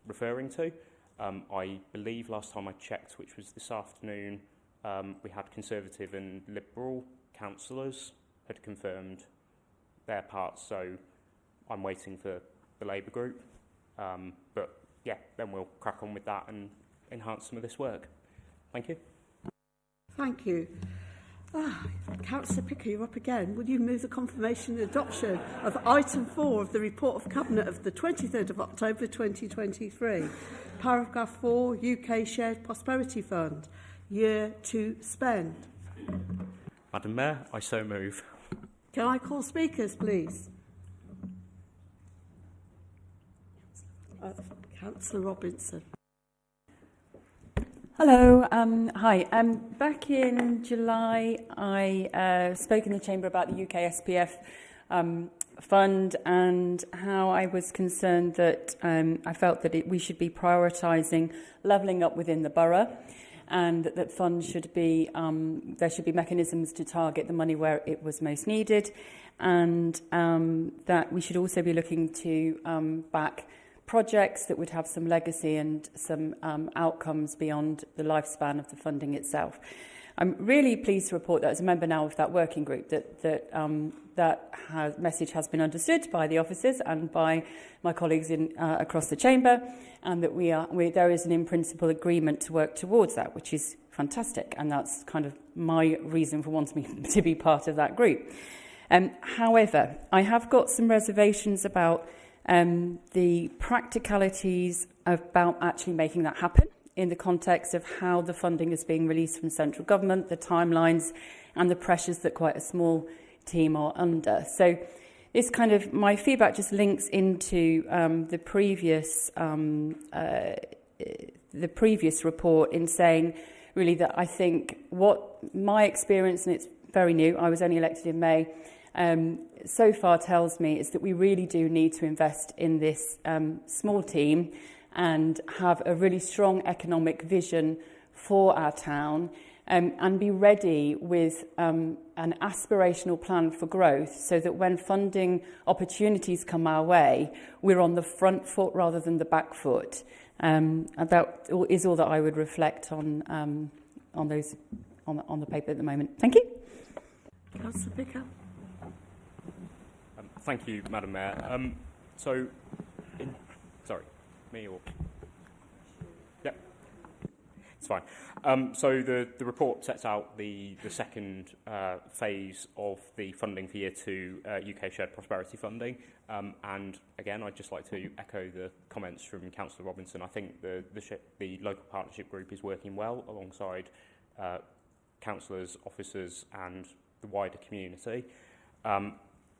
referring to. I believe last time I checked, which was this afternoon, we had Conservative and Liberal councillors had confirmed their parts, so I'm waiting for the Labour group. But yeah, then we'll crack on with that and enhance some of this work. Thank you. Thank you. Councillor Picker, you're up again. Will you move the confirmation and adoption of item 4 of the report of Cabinet of the 23rd of October 2023? Paragraph 4, UK Shared Prosperity Fund, year to spend. Madam Mayor, I so move. Can I call speakers, please? Councillor Robinson. Hello, hi. Back in July, I spoke in the Chamber about the UK SPF fund and how I was concerned that I felt that we should be prioritising levelling up within the borough, and that funds should be, there should be mechanisms to target the money where it was most needed, and that we should also be looking to back projects that would have some legacy and some outcomes beyond the lifespan of the funding itself. I'm really pleased to report that as a member now of that working group that message has been understood by the officers and by my colleagues across the chamber, and that there is an in principle agreement to work towards that, which is fantastic, and that's kind of my reason for wanting me to be part of that group. However, I have got some reservations about the practicalities about actually making that happen in the context of how the funding is being released from central government, the timelines and the pressures that quite a small team are under. So this kind of, my feedback just links into the previous report in saying really that I think what my experience, and it's very new, I was only elected in May, so far tells me is that we really do need to invest in this small team and have a really strong economic vision for our town, and be ready with an aspirational plan for growth so that when funding opportunities come our way, we're on the front foot rather than the back foot. And that is all that I would reflect on the paper at the moment. Thank you. Councillor Picker. Thank you, Madam Mayor. Sorry, me or? Yep, it's fine. So the report sets out the second phase of the funding for Year 2 UK Shared Prosperity funding. And again, I'd just like to echo the comments from Councillor Robinson. I think the local partnership group is working well alongside councillors, officers and the wider community.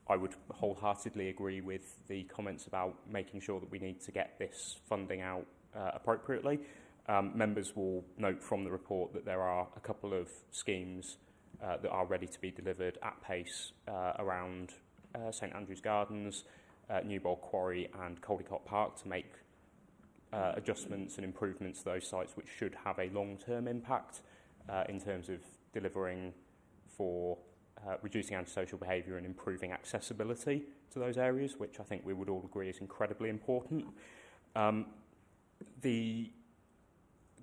I would wholeheartedly agree with the comments about making sure that we need to get this funding out appropriately. Members will note from the report that there are a couple of schemes that are ready to be delivered at pace around St Andrew's Gardens, Newbold Quarry and Caldecott Park to make adjustments and improvements to those sites, which should have a long-term impact in terms of delivering for reducing antisocial behaviour and improving accessibility to those areas, which I think we would all agree is incredibly important. The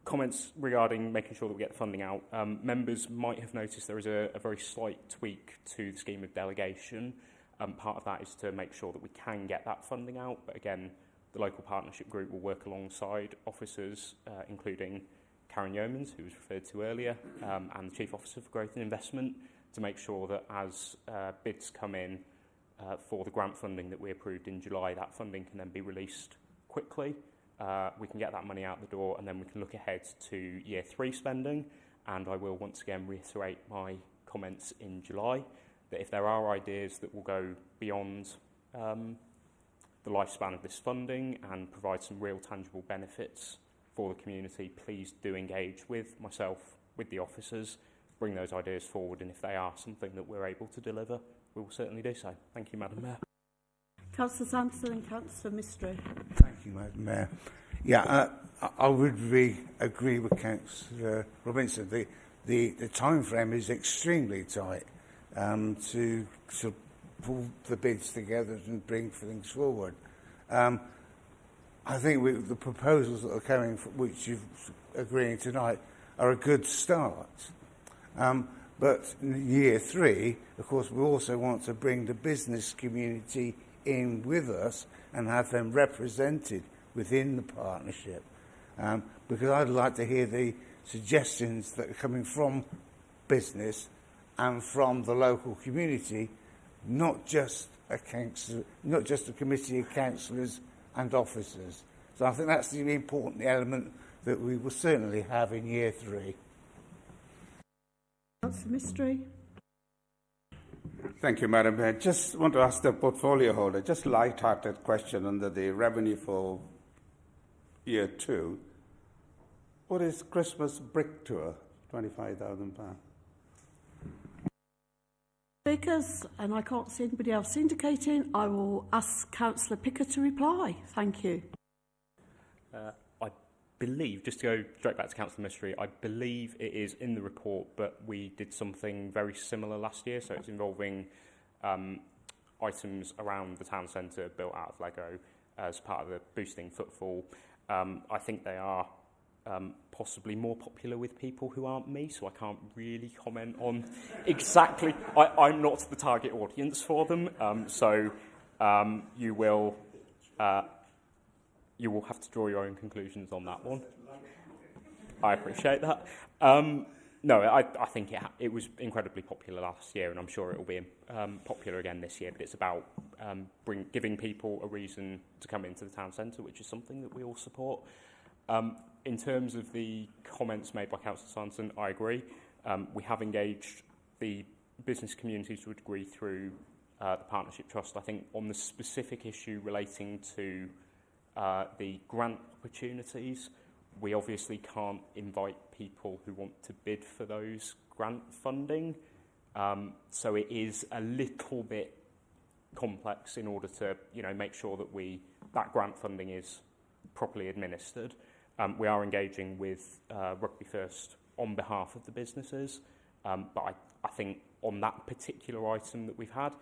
comments regarding making sure that we get the funding out, members might have noticed there is a very slight tweak to the scheme of delegation. Part of that is to make sure that we can get that funding out, but again, the local partnership group will work alongside officers, including Karen Yeomans, who was referred to earlier, and the Chief Officer for Growth and Investment, to make sure that as bids come in for the grant funding that we approved in July, that funding can then be released quickly. We can get that money out the door and then we can look ahead to Year 3 spending. And I will once again reiterate my comments in July that if there are ideas that will go beyond the lifespan of this funding and provide some real tangible benefits for the community, please do engage with myself, with the officers, bring those ideas forward, and if they are something that we're able to deliver, we will certainly do so. Thank you, Madam Mayor. Councillor Sampson and Councillor Mistry. Thank you, Madam Mayor. Yeah, I would agree with Councillor Robinson. The time frame is extremely tight to pull the bids together and bring things forward. I think the proposals that are coming, which you're agreeing tonight, are a good start. But in year 3, of course, we also want to bring the business community in with us and have them represented within the partnership. Because I'd like to hear the suggestions that are coming from business and from the local community, not just a committee of councillors and officers. So I think that's the important element that we will certainly have in year 3. Councillor Mystery. Thank you, Madam Mayor. Just want to ask the portfolio holder, just light-hearted question under the revenue for year 2. What is Christmas brick tour? £25,000. Speakers, and I can't see anybody else indicating, I will ask Councillor Picker to reply. Thank you. I believe, just to go straight back to Councillor Mystery, I believe it is in the report, but we did something very similar last year, so it's involving items around the town centre built out of Lego as part of the boosting footfall. I think they are possibly more popular with people who aren't me, so I can't really comment on exactly. I'm not the target audience for them, so you will have to draw your own conclusions on that one. I appreciate that. No, I think it was incredibly popular last year, and I'm sure it will be popular again this year, but it's about giving people a reason to come into the town centre, which is something that we all support. In terms of the comments made by Councillor Sanson, I agree. We have engaged the business community to a degree through the Partnership Trust. I think on the specific issue relating to the grant opportunities, we obviously can't invite people who want to bid for those grant funding. So it is a little bit complex in order to, make sure that that grant funding is properly administered. We are engaging with Rugby First on behalf of the businesses, but I think on that particular item that we've had,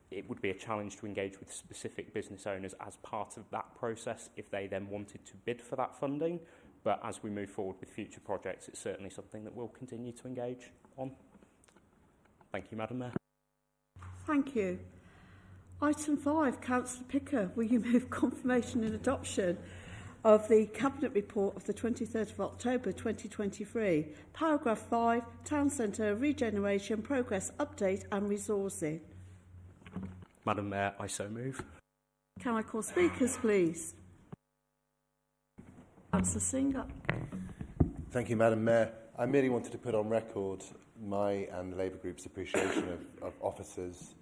it would be a challenge to engage with specific business owners as part of that process if they then wanted to bid for that funding. But as we move forward with future projects, it's certainly something that we'll continue to engage on. Thank you, Madam Mayor. Thank you. Item 5, Councillor Picker, will you move confirmation and adoption of the Cabinet Report of the 23rd of October 2023, paragraph 5, Town Centre Regeneration Progress Update and Resourcing? Madam Mayor, I so move. Can I call speakers, please? Councillor Singer. Thank you, Madam Mayor. I merely wanted to put on record my and the Labour Group's appreciation of officers'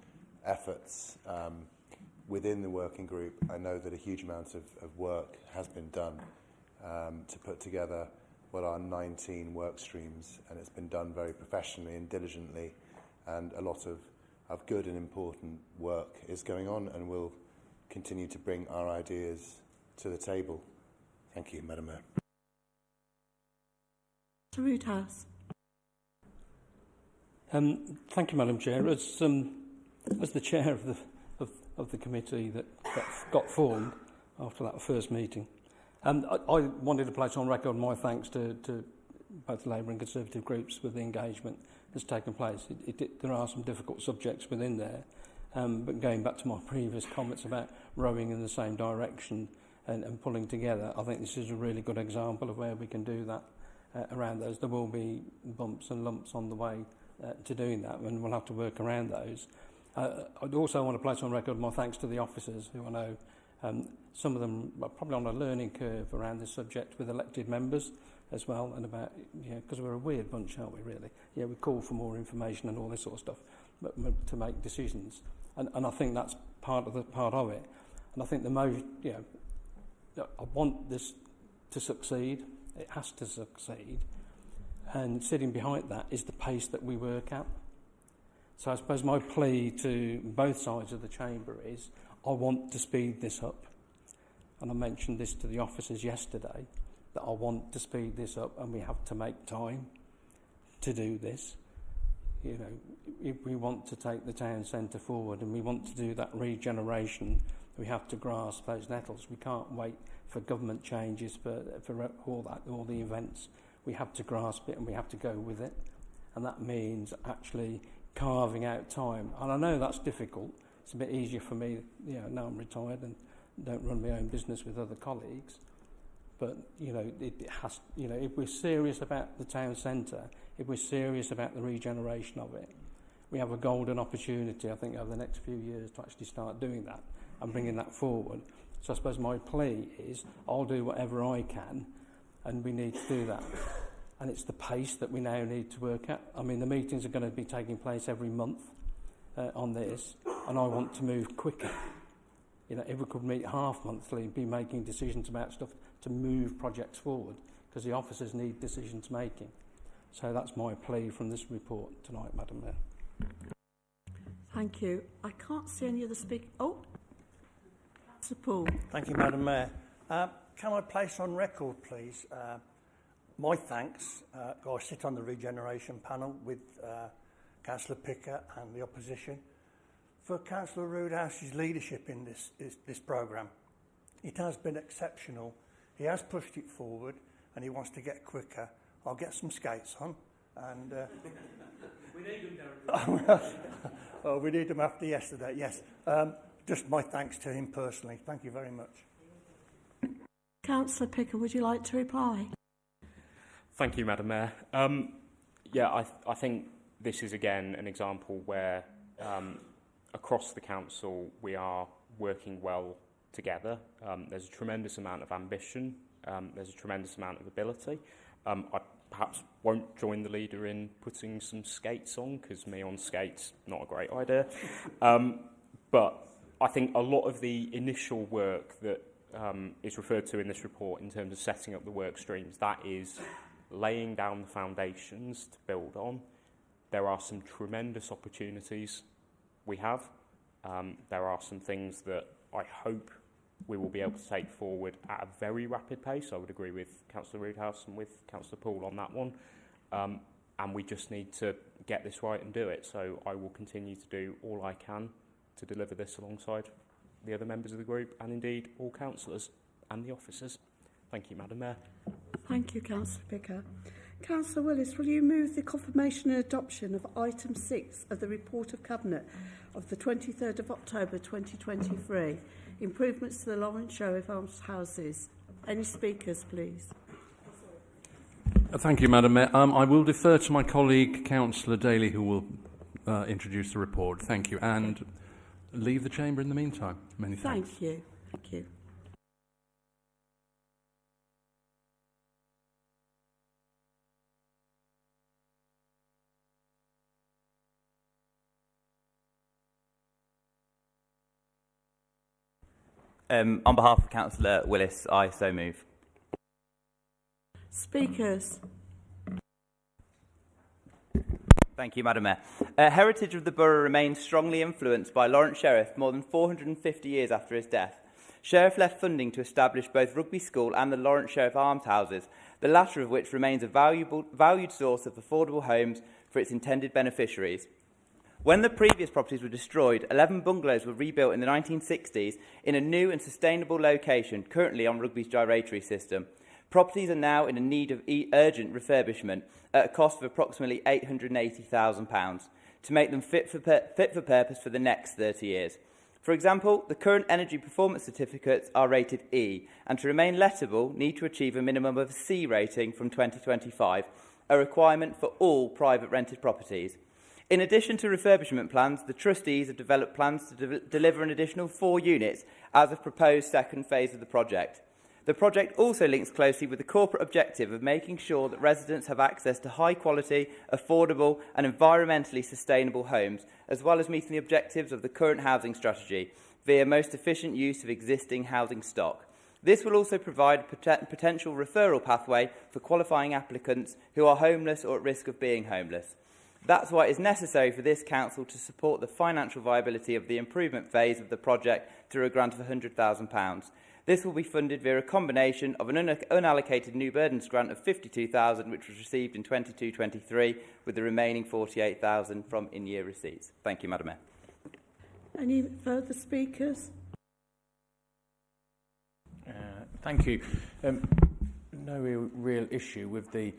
efforts within the working group. I know that a huge amount of work has been done to put together what are 19 work streams, and it's been done very professionally and diligently, and a lot of good and important work is going on, and we'll continue to bring our ideas to the table. Thank you, Madam Mayor. Mr. Roodhouse. Thank you, Madam Chair. As the chair of the committee that got formed after that first meeting, I wanted to place on record my thanks to both Labour and Conservative groups with the engagement that's taken place. There are some difficult subjects within there, but going back to my previous comments about rowing in the same direction and pulling together, I think this is a really good example of where we can do that around those. There will be bumps and lumps on the way to doing that, and we'll have to work around those. I'd also want to place on record my thanks to the officers, who I know some of them are probably on a learning curve around this subject with elected members as well, and about, because we're a weird bunch, aren't we, really? Yeah, we call for more information and all this sort of stuff, but to make decisions. And I think that's part of it. And I think I want this to succeed. It has to succeed. And sitting behind that is the pace that we work at. So I suppose my plea to both sides of the chamber is I want to speed this up. and I mentioned this to the officers yesterday, that I want to speed this up and we have to make time to do this. You know, if we want to take the town centre forward and we want to do that regeneration, we have to grasp those nettles. We can't wait for government changes for all the events. We have to grasp it and we have to go with it. And that means actually carving out time. And I know that's difficult. It's a bit easier for me, you know, now I'm retired and don't run my own business with other colleagues. But, you know, it has, you know, if we're serious about the town centre, if we're serious about the regeneration of it, we have a golden opportunity, I think, over the next few years to actually start doing that and bringing that forward. So I suppose my plea is I'll do whatever I can, and we need to do that. And it's the pace that we now need to work at. I mean, the meetings are going to be taking place every month on this, and I want to move quicker. You know, if we could meet half monthly and be making decisions about stuff to move projects forward, because the officers need decisions making. So that's my plea from this report tonight, Madam Mayor. Thank you. I can't see any other speakers. Oh, Sir Paul. Thank you, Madam Mayor. Can I place on record, please, my thanks. I sit on the regeneration panel with Councillor Picker and the opposition for Councillor Roodhouse's leadership in this programme. It has been exceptional. He has pushed it forward and he wants to get quicker. I'll get some skates on. And we need them, Derek. Oh, we need them after yesterday, yes. Just my thanks to him personally. Thank you very much. Councillor Picker, would you like to reply? Thank you, Madam Mayor. Yeah, I think this is again an example where across the council we are working well together. There's a tremendous amount of ambition. There's a tremendous amount of ability. I perhaps won't join the leader in putting some skates on, because me on skates, not a great idea. But I think a lot of the initial work that is referred to in this report in terms of setting up the work streams, that is laying down the foundations to build on. There are some tremendous opportunities we have. There are some things that I hope we will be able to take forward at a very rapid pace. I would agree with Councillor Roodhouse and with Councillor Poole on that one. And we just need to get this right and do it. So I will continue to do all I can to deliver this alongside the other members of the group and indeed all councillors and the officers. Thank you, Madam Mayor. Thank you, Councillor Picker. Councillor Willis, will you move the confirmation and adoption of item 6 of the report of Cabinet of the 23rd of October 2023, improvements to the Lawrence Sheriff Arms Houses? Any speakers, please? Thank you, Madam Mayor. I will defer to my colleague, Councillor Daly, who will introduce the report. Thank you. And leave the chamber in the meantime. Many thanks. Thank you. Thank you. On behalf of Councillor Willis, I so move. Speakers. Thank you, Madam Mayor. Heritage of the borough remains strongly influenced by Lawrence Sheriff more than 450 years after his death. Sheriff left funding to establish both Rugby School and the Lawrence Sheriff Arms Houses, the latter of which remains a valued source of affordable homes for its intended beneficiaries. When the previous properties were destroyed, 11 bungalows were rebuilt in the 1960s in a new and sustainable location, currently on Rugby's gyratory system. Properties are now in need of urgent refurbishment at a cost of approximately £880,000 to make them fit for purpose for the next 30 years. For example, the current energy performance certificates are rated E, and to remain lettable need to achieve a minimum of C rating from 2025, a requirement for all private rented properties. In addition to refurbishment plans, the trustees have developed plans to deliver an additional 4 units as a proposed second phase of the project. The project also links closely with the corporate objective of making sure that residents have access to high-quality, affordable and environmentally sustainable homes, as well as meeting the objectives of the current housing strategy via most efficient use of existing housing stock. This will also provide a potential referral pathway for qualifying applicants who are homeless or at risk of being homeless. That's why it is necessary for this council to support the financial viability of the improvement phase of the project through a grant of £100,000. This will be funded via a combination of an unallocated new burdens grant of £52,000, which was received in 22-23, with the remaining £48,000 from in-year receipts. Thank you, Madam Mayor. Any further speakers? Thank you. No real issue with the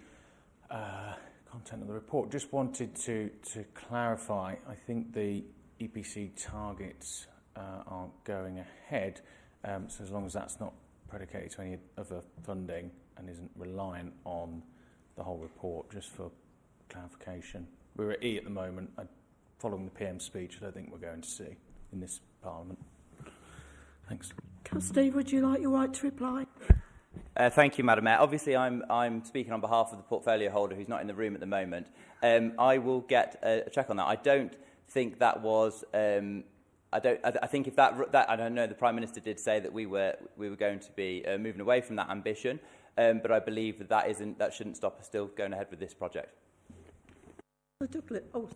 content of the report. Just wanted to clarify. I think the EPC targets aren't going ahead, so as long as that's not predicated to any other funding and isn't reliant on the whole report, just for clarification. We're at E at the moment. Following the PM speech, I don't think we're going to see in this Parliament. Thanks. Steve, would you like your right to reply? Thank you, Madam Mayor. Obviously, I'm speaking on behalf of the portfolio holder who's not in the room at the moment. I will get a check on that. I don't think that was. I think if that I don't know. The Prime Minister did say that we were going to be moving away from that ambition, but I believe that shouldn't stop us still going ahead with this project. Oh.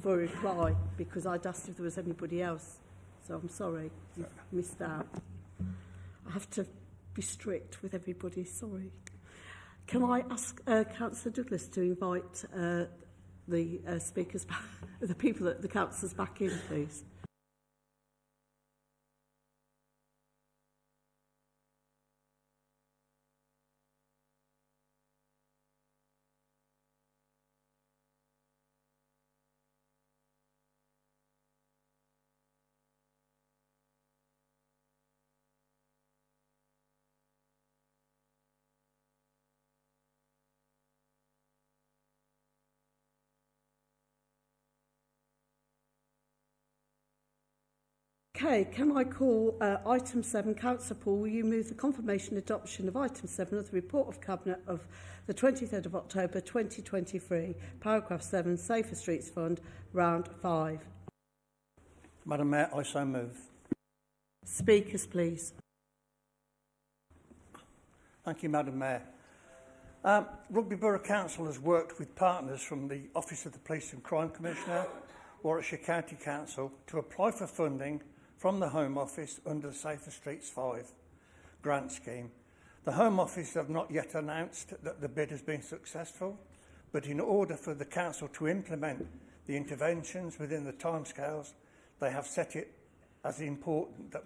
For a reply, because I'd asked if there was anybody else, so I'm sorry, you missed out. I have to be strict with everybody, sorry. Can I ask Councillor Douglas to invite the speakers back, the people that the councillors back in, please? Okay, can I call item 7, Councillor Paul, will you move the confirmation adoption of item 7 of the report of Cabinet of the 23rd of October 2023, paragraph 7, Safer Streets Fund, round 5. Madam Mayor, I so move. Speakers, please. Thank you, Madam Mayor. Rugby Brough Council has worked with partners from the Office of the Police and Crime Commissioner, Warwickshire County Council, to apply for funding from the Home Office under the Safer Streets 5 grant scheme. The Home Office have not yet announced that the bid has been successful, but in order for the Council to implement the interventions within the timescales, they have set it as important that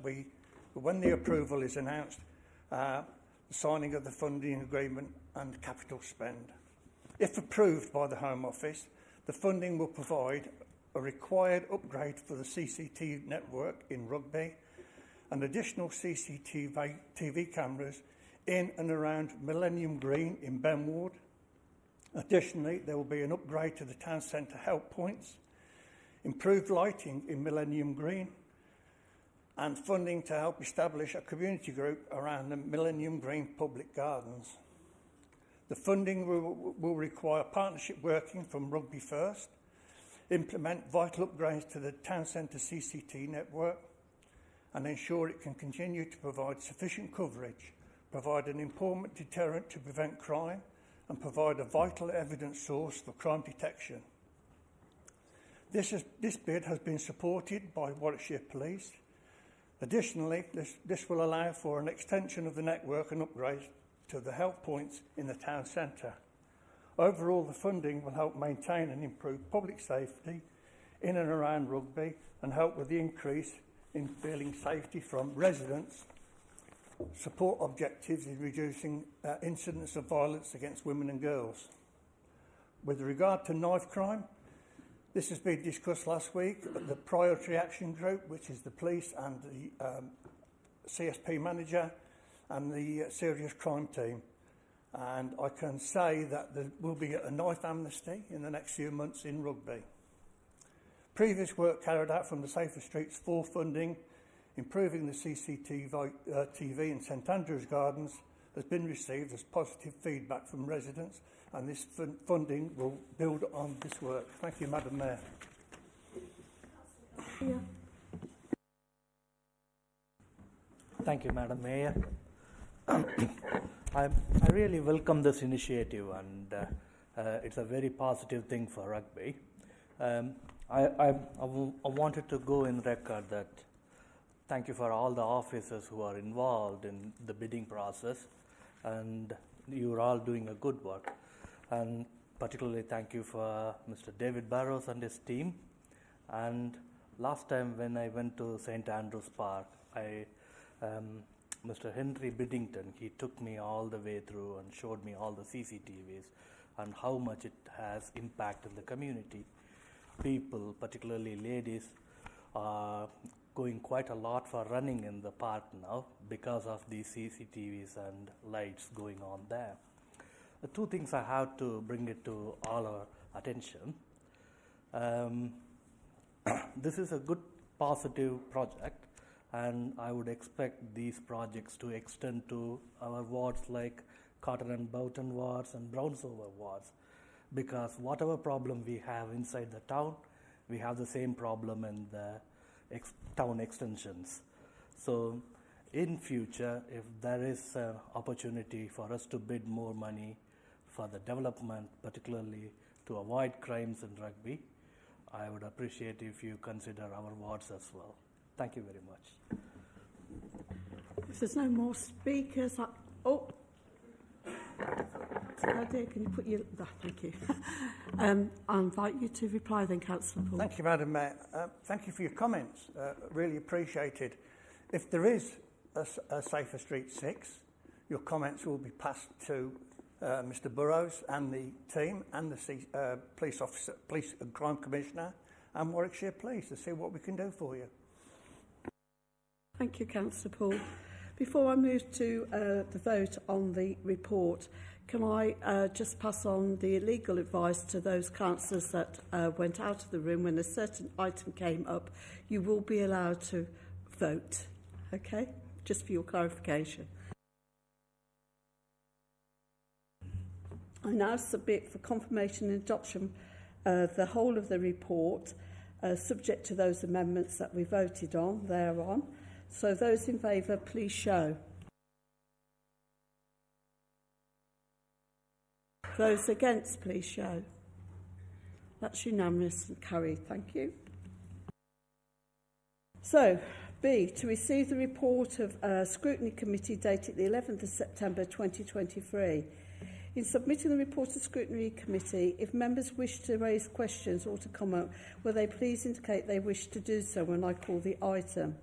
when the approval is announced, the signing of the funding agreement and capital spend. If approved by the Home Office, the funding will provide a required upgrade for the CCTV network in Rugby and additional CCTV cameras in and around Millennium Green in Benward. Additionally, there will be an upgrade to the town centre help points, improved lighting in Millennium Green, and funding to help establish a community group around the Millennium Green public gardens. The funding will require partnership working from Rugby First, implement vital upgrades to the town centre CCT network, and ensure it can continue to provide sufficient coverage, provide an important deterrent to prevent crime, and provide a vital evidence source for crime detection. This bid has been supported by Warwickshire Police. Additionally, this will allow for an extension of the network and upgrades to the help points in the town centre. Overall, the funding will help maintain and improve public safety in and around Rugby and help with the increase in feeling safety from residents, support objectives in reducing incidents of violence against women and girls. With regard to knife crime, this has been discussed last week at the Priority Action Group, which is the police and the CSP manager and the serious crime team. And I can say that there will be a knife amnesty in the next few months in Rugby. Previous work carried out from the Safer Streets 4 funding, improving the CCTV in St Andrew's Gardens, has been received as positive feedback from residents, and this funding will build on this work. Thank you, Madam Mayor. Yeah. Thank you, Madam Mayor. I really welcome this initiative, and it's a very positive thing for rugby. I wanted to go in record that thank you for all the officers who are involved in the bidding process, and you're all doing a good work. And particularly thank you for Mr. David Barrows and his team. And last time when I went to St. Andrews Park, Mr. Henry Biddington, he took me all the way through and showed me all the CCTVs and how much it has impacted the community. People, particularly ladies, are going quite a lot for running in the park now because of these CCTVs and lights going on there. The two things I have to bring it to all our attention. This is a good positive project, and I would expect these projects to extend to our wards like Cotton and Boughton wards and Brownsover wards, because whatever problem we have inside the town, we have the same problem in the town extensions. So in future, if there is an opportunity for us to bid more money for the development, particularly to avoid crimes in rugby, I would appreciate if you consider our wards as well. Thank you very much. If there's no more speakers, oh dear, can you put your... thank you. I invite you to reply then, Councillor Paul. Thank you, Madam Mayor. Thank you for your comments. Really appreciated. If there is a Safer Street 6, your comments will be passed to Mr. Burrows and the team and the Police and Crime Commissioner and Warwickshire Police to see what we can do for you. Thank you, Councillor Paul. Before I move to the vote on the report, can I just pass on the legal advice to those councillors that went out of the room when a certain item came up? You will be allowed to vote, okay? Just for your clarification. I now submit for confirmation and adoption the whole of the report, subject to those amendments that we voted on thereon. So those in favour, please show. Those against, please show. That's unanimous and carried. Thank you. So, B, to receive the report of Scrutiny Committee dated the 11th of September 2023. In submitting the report to Scrutiny Committee, if members wish to raise questions or to comment, will they please indicate they wish to do so when I call the item?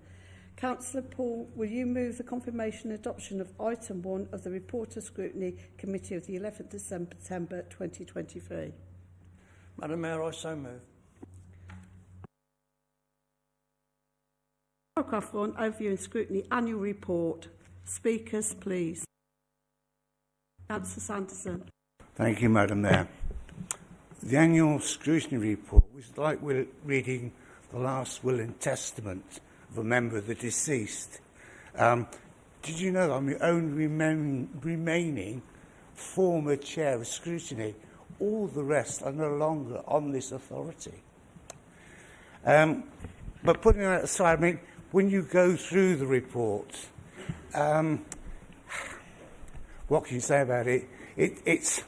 Councillor Paul, will you move the confirmation and adoption of item 1 of the report of Scrutiny Committee of the 11th of September 2023? Madam Mayor, I so move. Paragraph 1, Overview and Scrutiny Annual Report. Speakers, please. Councillor Sanderson. Thank you, Madam Mayor. The annual scrutiny report was like reading the last will and testament of a member of the deceased. Did you know that I'm the only remaining former chair of scrutiny? All the rest are no longer on this authority. But putting that aside, I mean, when you go through the report, what can you say about it? It's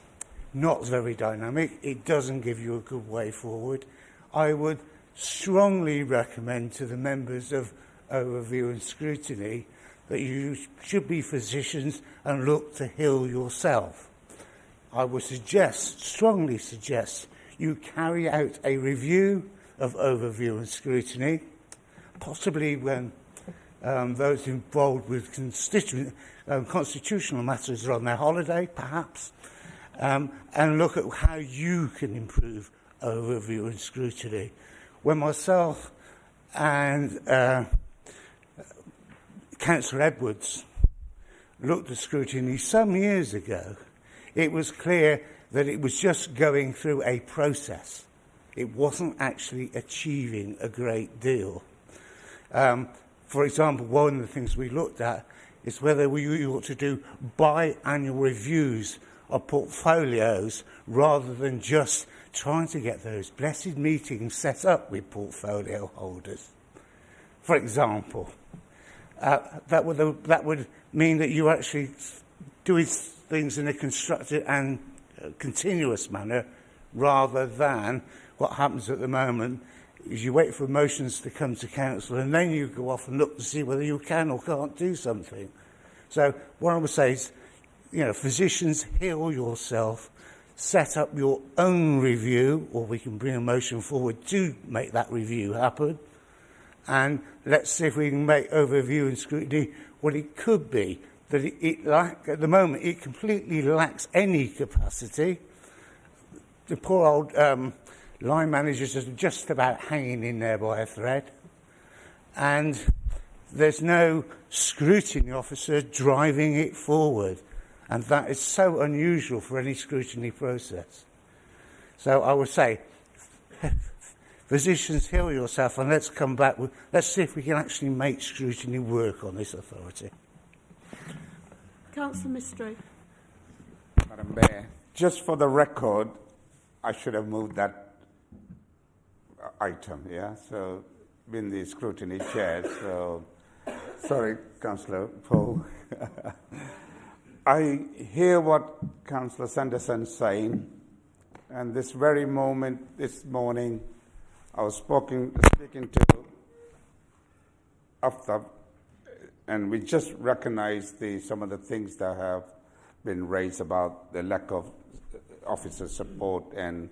not very dynamic. It doesn't give you a good way forward. I would strongly recommend to the members of Overview and Scrutiny that you should be physicians and look to heal yourself. I would strongly suggest, you carry out a review of Overview and Scrutiny, possibly when those involved with constitutional matters are on their holiday, perhaps, and look at how you can improve Overview and Scrutiny. When myself and Councillor Edwards looked at scrutiny some years ago, it was clear that it was just going through a process. It wasn't actually achieving a great deal. For example, one of the things we looked at is whether we ought to do biannual reviews of portfolios rather than just trying to get those blessed meetings set up with portfolio holders. For example, that would mean that you actually doing things in a constructive and continuous manner, rather than what happens at the moment is you wait for motions to come to council and then you go off and look to see whether you can or can't do something. So what I would say is, physicians, heal yourself, set up your own review, or we can bring a motion forward to make that review happen, and let's see if we can make overview and scrutiny what it could be. That at the moment, it completely lacks any capacity. The poor old line managers are just about hanging in there by a thread. And there's no scrutiny officer driving it forward. And that is so unusual for any scrutiny process. So I would say, physicians, heal yourself, and let's come back with, let's see if we can actually make scrutiny work on this authority. Councillor Mystery. Madam Mayor, just for the record, I should have moved that item, yeah? So, being the scrutiny chair, so, sorry, Councillor Paul. I hear what Councillor Sanderson's saying, and this very moment, this morning, I was speaking to Aftab, and we just recognized some of the things that have been raised about the lack of officer support and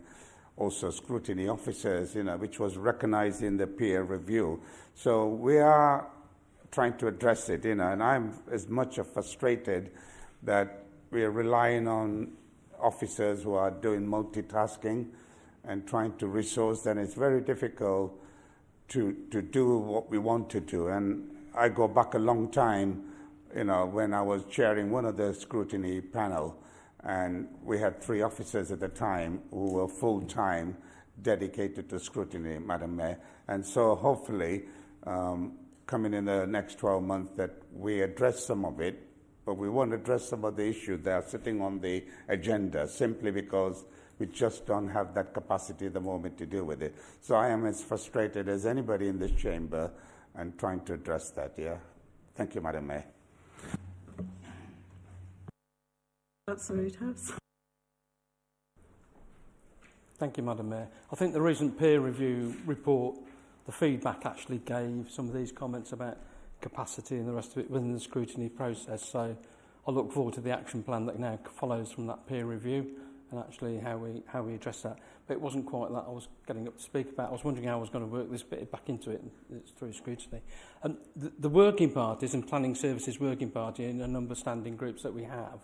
also scrutiny officers, which was recognized in the peer review. So we are trying to address it, and I'm as much frustrated that we are relying on officers who are doing multitasking and trying to resource, and it's very difficult to do what we want to do. And I go back a long time, when I was chairing one of the scrutiny panel, and we had 3 officers at the time who were full-time dedicated to scrutiny, Madam Mayor. And so hopefully, coming in the next 12 months, that we address some of it, but we won't address some of the issues that are sitting on the agenda simply because we just don't have that capacity at the moment to deal with it. So I am as frustrated as anybody in this chamber and trying to address that, yeah. Thank you, Madam Mayor. Councillor Roodhouse. Thank you, Madam Mayor. I think the recent peer review report, the feedback actually gave some of these comments about capacity and the rest of it within the scrutiny process. So I look forward to the action plan that now follows from that peer review and actually how we address that. But it wasn't quite that I was getting up to speak about. I was wondering how I was going to work this bit back into it, and it's through scrutiny. And the working parties and planning services working party and a number of standing groups that we have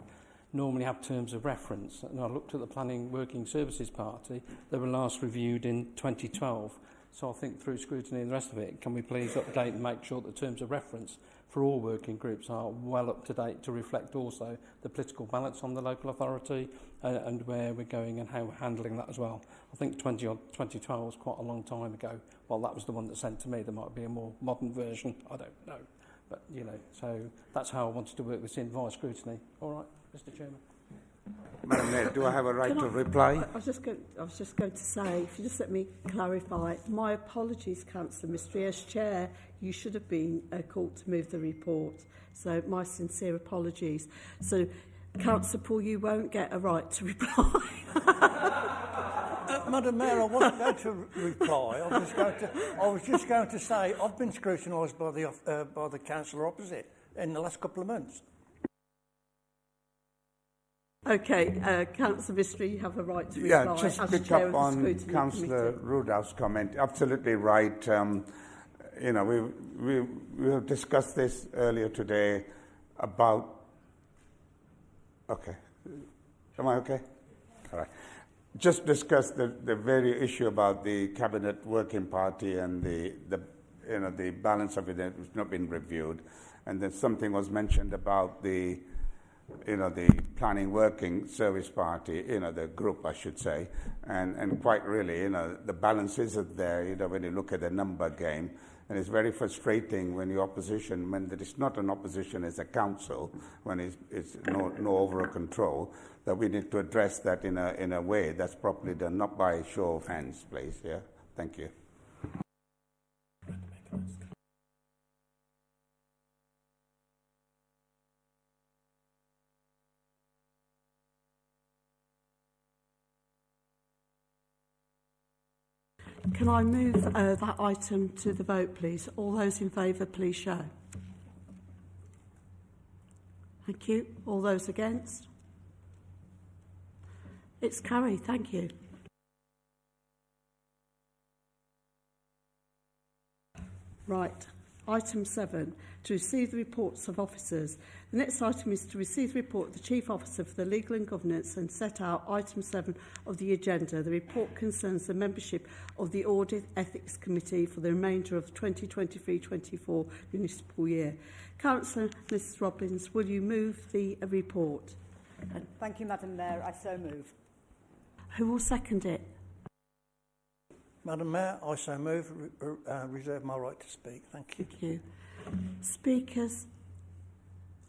normally have terms of reference. And I looked at the planning working services party. They were last reviewed in 2012. So I think through scrutiny and the rest of it, can we please update and make sure that the terms of reference for all working groups are well up to date to reflect also the political balance on the local authority and where we're going and how we're handling that as well. I think 2012 was quite a long time ago. Well, that was the one that sent to me. There might be a more modern version. I don't know. But, so that's how I wanted to work this in via scrutiny. All right, Mr Chairman. Madam Mayor, do I have a right to reply? I was just going to say, if you just let me clarify, my apologies, Councillor Mystery. As chair, you should have been called to move the report. So my sincere apologies. So, Councillor Paul, you won't get a right to reply. Madam Mayor, I wasn't going to reply. I was just going to say I've been scrutinised by the councillor opposite in the last couple of months. Okay, Councillor Mystery, you have a right to reply. Yeah, just pick up on Councillor Roodhouse's comment. Absolutely right. We have discussed this earlier today about. Okay, am I okay? All right. Just discussed the very issue about the cabinet working party and the balance of it that has not been reviewed, and then something was mentioned about the planning working service party, the group, I should say, and quite really, the balance isn't there, when you look at the number game, and it's very frustrating when the opposition, when there is not an opposition as a council, when it's no overall control, that we need to address that in a way that's properly done, not by show of hands, please. Yeah, thank you. Can I move that item to the vote, please? All those in favour, please show. Thank you. All those against? It's carried. Thank you. Right. Item 7, to receive the reports of officers. The next item is to receive the report of the Chief Officer for the Legal and Governance and set out item 7 of the agenda. The report concerns the membership of the Audit Ethics Committee for the remainder of the 2023-24 municipal year. Councillor Mrs Robbins, will you move the report? Thank you, Madam Mayor. I so move. Who will second it? Madam Mayor, I so move, reserve my right to speak. Thank you. Thank you. Speakers,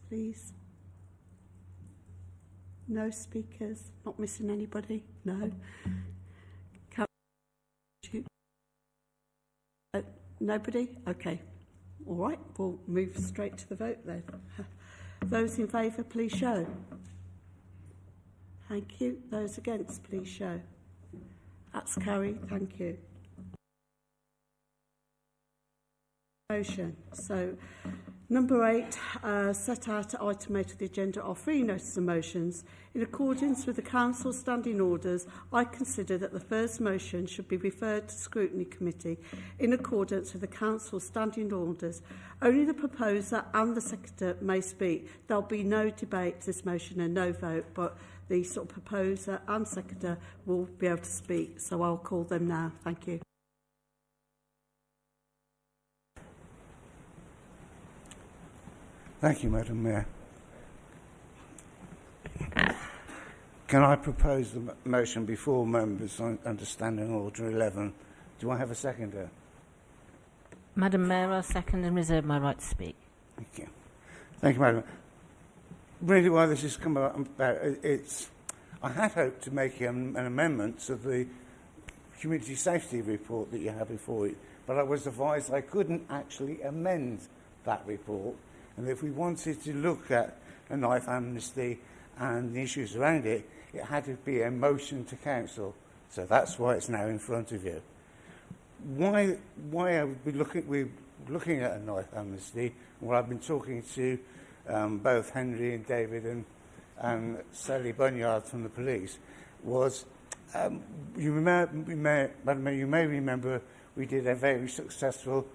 please. No speakers? Not missing anybody? No. Nobody? Okay. All right, we'll move straight to the vote then. Those in favour, please show. Thank you. Those against, please show. That's carried. Thank you. Motion. So, number 8, set out item 8 of the agenda are 3 notices of motions. In accordance with the Council's standing orders, I consider that the first motion should be referred to Scrutiny Committee in accordance with the Council's standing orders. Only the proposer and the secretary may speak. There'll be no debate to this motion and no vote, but the sort of proposer and secretary will be able to speak. So I'll call them now. Thank you. Thank you, Madam Mayor. Can I propose the motion before members on Understanding Order 11? Do I have a seconder? Madam Mayor, I'll second and reserve my right to speak. Thank you. Thank you, Madam. Really, why this has come about, it's I had hoped to make an amendment to the community safety report that you have before you, but I was advised I couldn't actually amend that report. And if we wanted to look at a knife amnesty and the issues around it, it had to be a motion to council. So that's why it's now in front of you. Why are we looking at a knife amnesty? Well, I've been talking to both Henry and David and Sally Bunyard from the police. Was you may remember we did a very successful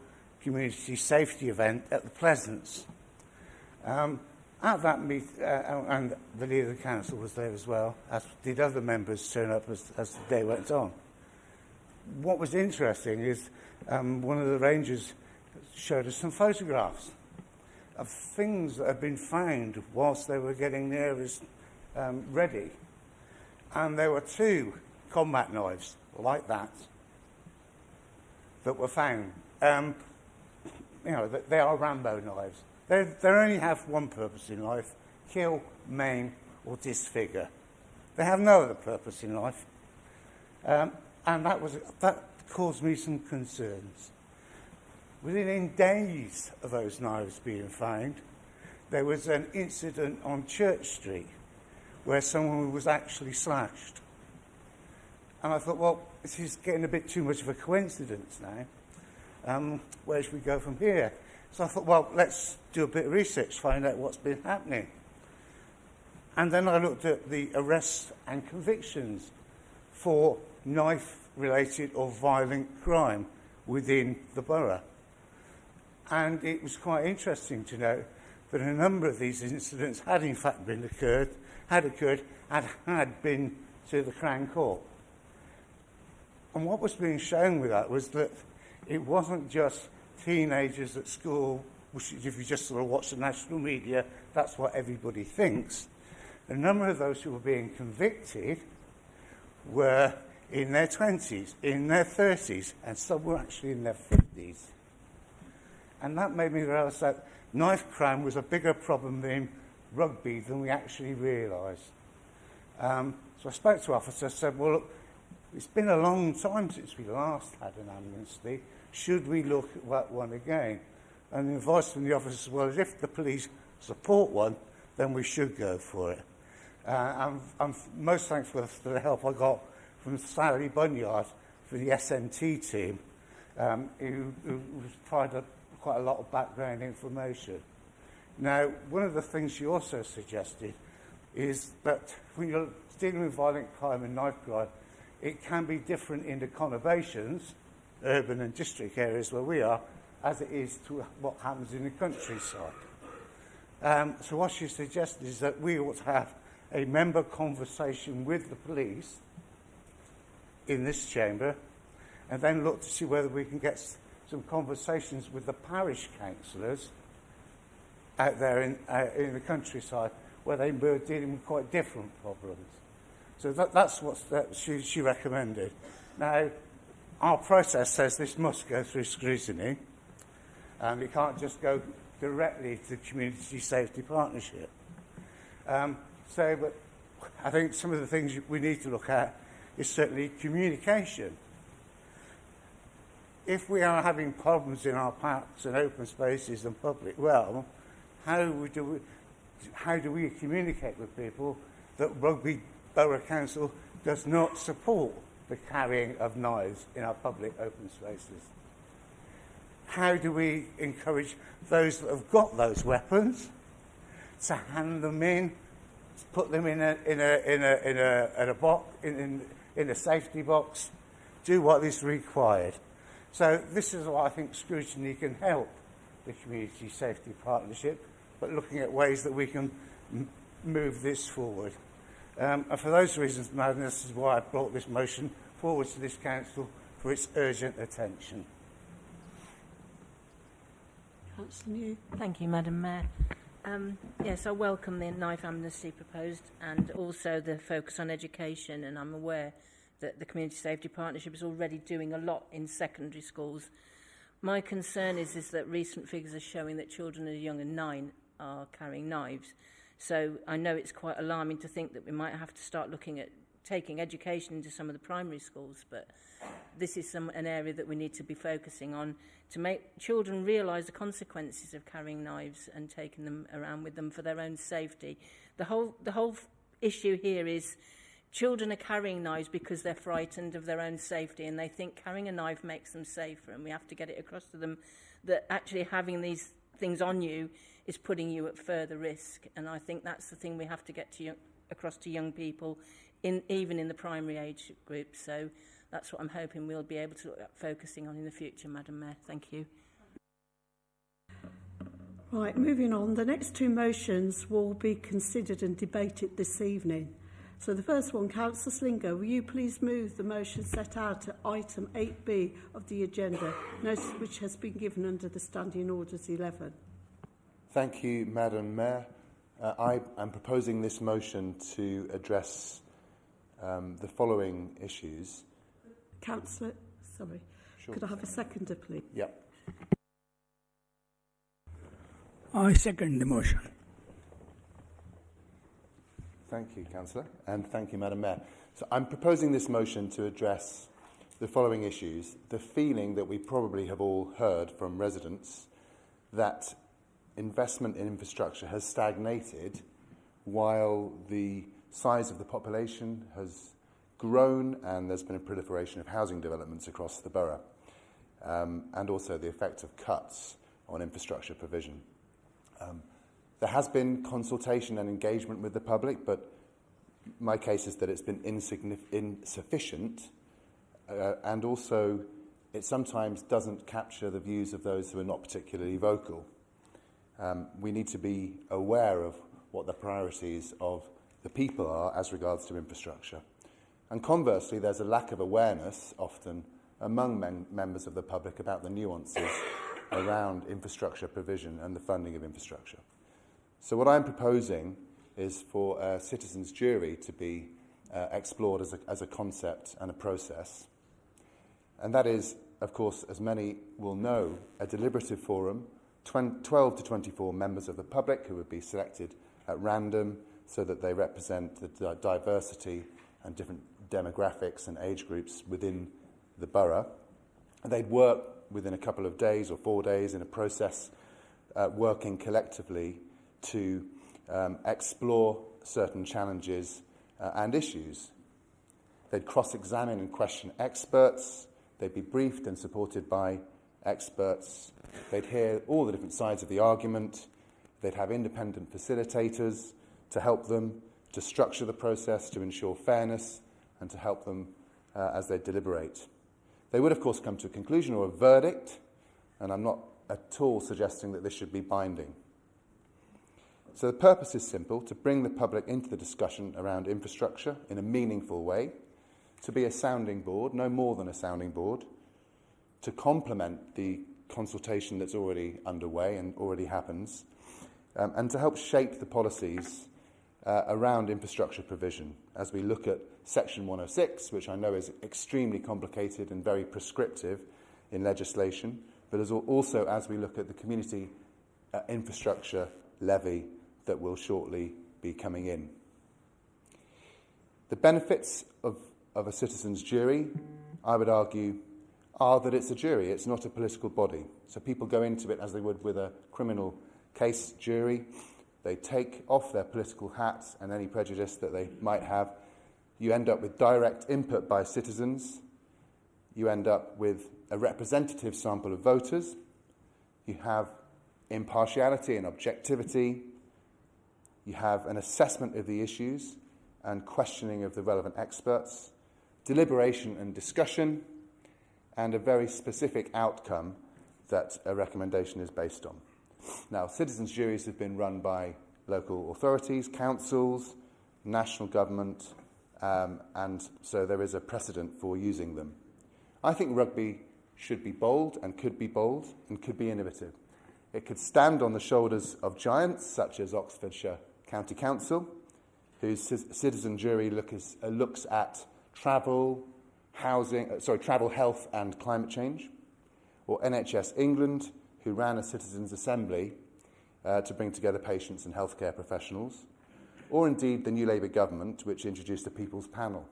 community safety event at the Pleasance. At that meet, and the leader of the council was there as well, as did other members turn up as the day went on. What was interesting is one of the rangers showed us some photographs of things that had been found whilst they were getting the areas ready. And there were 2 combat knives like that were found. They are Rambo knives. They only have one purpose in life: kill, maim, or disfigure. They have no other purpose in life. And that caused me some concerns. Within days of those knives being found, there was an incident on Church Street where someone was actually slashed. And I thought, well, this is getting a bit too much of a coincidence now. Where should we go from here? So I thought, well, let's do a bit of research, find out what's been happening. And then I looked at the arrests and convictions for knife-related or violent crime within the borough. And it was quite interesting to know that a number of these incidents had in fact occurred and had been to the Crown Court. And what was being shown with that was that it wasn't just teenagers at school, which if you just sort of watch the national media, that's what everybody thinks. A number of those who were being convicted were in their 20s, in their 30s, and some were actually in their 50s. And that made me realise that knife crime was a bigger problem in rugby than we actually realised. So I spoke to officers, said, well, look, it's been a long time since we last had an amnesty. Should we look at that one again? And the advice from the officers was, if the police support one, then we should go for it. I'm most thankful for the help I got from Sally Bunyard for the SNT team, who provided quite a lot of background information. Now, one of the things she also suggested is that when you're dealing with violent crime and knife crime, it can be different in the conurbations, urban and district areas where we are, as it is to what happens in the countryside. So what she suggested is that we ought to have a member conversation with the police in this chamber, and then look to see whether we can get some conversations with the parish councillors out there in the countryside, where they were dealing with quite different problems. So that's what she recommended. Now, our process says this must go through scrutiny. It can't just go directly to Community Safety Partnership. But I think some of the things we need to look at is certainly communication. If we are having problems in our parks and open spaces and public realm, how do we communicate with people that Rugby Brough Council does not support the carrying of knives in our public open spaces? How do we encourage those that have got those weapons to hand them in, to put them in a box, in a safety box, do what is required? So this is why I think scrutiny can help the Community Safety Partnership, but looking at ways that we can move this forward. And for those reasons, Madam, this is why I brought this motion forward to this council for its urgent attention. Councillor New. Thank you, Madam Mayor. Yes, I welcome the knife amnesty proposed and also the focus on education, and I'm aware that the Community Safety Partnership is already doing a lot in secondary schools. My concern is that recent figures are showing that children as young as 9 are carrying knives. So I know it's quite alarming to think that we might have to start looking at taking education into some of the primary schools, but this is an area that we need to be focusing on to make children realise the consequences of carrying knives and taking them around with them for their own safety. The whole issue here is children are carrying knives because they're frightened of their own safety and they think carrying a knife makes them safer, and we have to get it across to them that actually having these things on you is putting you at further risk. And I think that's the thing we have to get across to young people, even in the primary age group. So that's what I'm hoping we'll be able to look at focusing on in the future, Madam Mayor. Thank you. Right, moving on. The next two motions will be considered and debated this evening. So the first one, Councillor Slinger, will you please move the motion set out at item 8B of the agenda, notice which has been given under the Standing Orders 11. Thank you, Madam Mayor. I am proposing this motion to address the following issues. Councillor, sorry, Sure. Could I have a seconder, please? Yep. I second the motion. Thank you, Councillor, and thank you, Madam Mayor. So I'm proposing this motion to address the following issues. The feeling that we probably have all heard from residents that investment in infrastructure has stagnated while the size of the population has grown and there's been a proliferation of housing developments across the borough, and also the effect of cuts on infrastructure provision. There has been consultation and engagement with the public, but my case is that it's been insufficient, and also it sometimes doesn't capture the views of those who are not particularly vocal. We need to be aware of what the priorities of the people are as regards to infrastructure. And conversely, there's a lack of awareness often among members of the public about the nuances around infrastructure provision and the funding of infrastructure. So what I'm proposing is for a citizens' jury to be explored as a concept and a process. And that is, of course, as many will know, a deliberative forum, 12 to 24 members of the public who would be selected at random so that they represent the diversity and different demographics and age groups within the borough. They'd work within a couple of days or 4 days in a process, working collectively to explore certain challenges and issues. They'd cross-examine and question experts. They'd be briefed and supported by experts. They'd hear all the different sides of the argument. They'd have independent facilitators to help them to structure the process, to ensure fairness, and to help them as they deliberate. They would, of course, come to a conclusion or a verdict, and I'm not at all suggesting that this should be binding. So the purpose is simple: to bring the public into the discussion around infrastructure in a meaningful way, to be a sounding board, no more than a sounding board, to complement the consultation that's already underway and already happens, and to help shape the policies around infrastructure provision as we look at Section 106, which I know is extremely complicated and very prescriptive in legislation, but also as we look at the community infrastructure levy that will shortly be coming in. The benefits of a citizens' jury, I would argue, are that it's a jury, it's not a political body. So people go into it as they would with a criminal case jury. They take off their political hats and any prejudice that they might have. You end up with direct input by citizens. You end up with a representative sample of voters. You have impartiality and objectivity. You have an assessment of the issues and questioning of the relevant experts, deliberation and discussion, and a very specific outcome that a recommendation is based on. Now, citizens' juries have been run by local authorities, councils, national government, and so there is a precedent for using them. I think rugby should be bold and could be innovative. It could stand on the shoulders of giants such as Oxfordshire County Council, whose citizen jury looks at travel, health and climate change, or NHS England, who ran a citizens' assembly to bring together patients and healthcare professionals, or indeed the new Labour government, which introduced a People's Panel.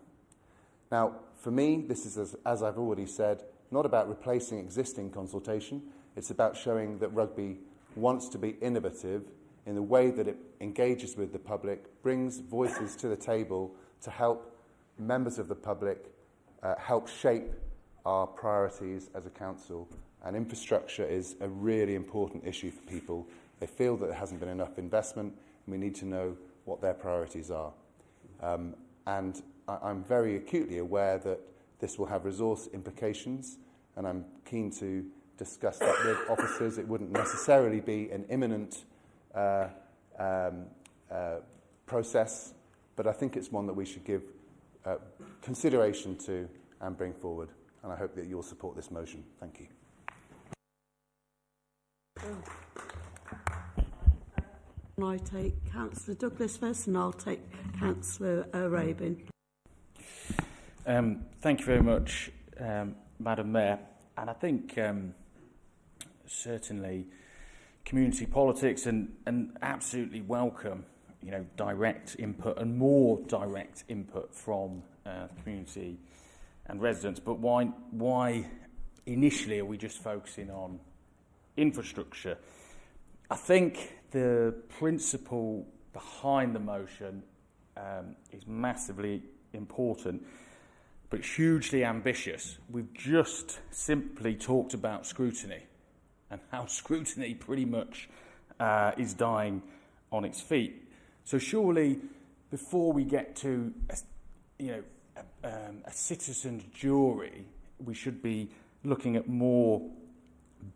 Now, for me, this is, as I've already said, not about replacing existing consultation. It's about showing that rugby wants to be innovative in the way that it engages with the public, brings voices to the table to help members of the public help shape our priorities as a council. And infrastructure is a really important issue for people. They feel that there hasn't been enough investment, and we need to know what their priorities are. And I'm very acutely aware that this will have resource implications, and I'm keen to discuss that with officers. It wouldn't necessarily be an imminent process, but I think it's one that we should give consideration to and bring forward. And I hope that you'll support this motion. Thank you. I take Councillor Douglas first, and I'll take Councillor Rabin. Thank you very much, Madam Mayor. And I think certainly community politics and absolutely welcome, direct input and more direct input from the community and residents. But why initially are we just focusing on infrastructure? I think the principle behind the motion is massively important, but hugely ambitious. We've just simply talked about scrutiny and how scrutiny pretty much is dying on its feet. So surely, before we get to a citizen's jury, we should be looking at more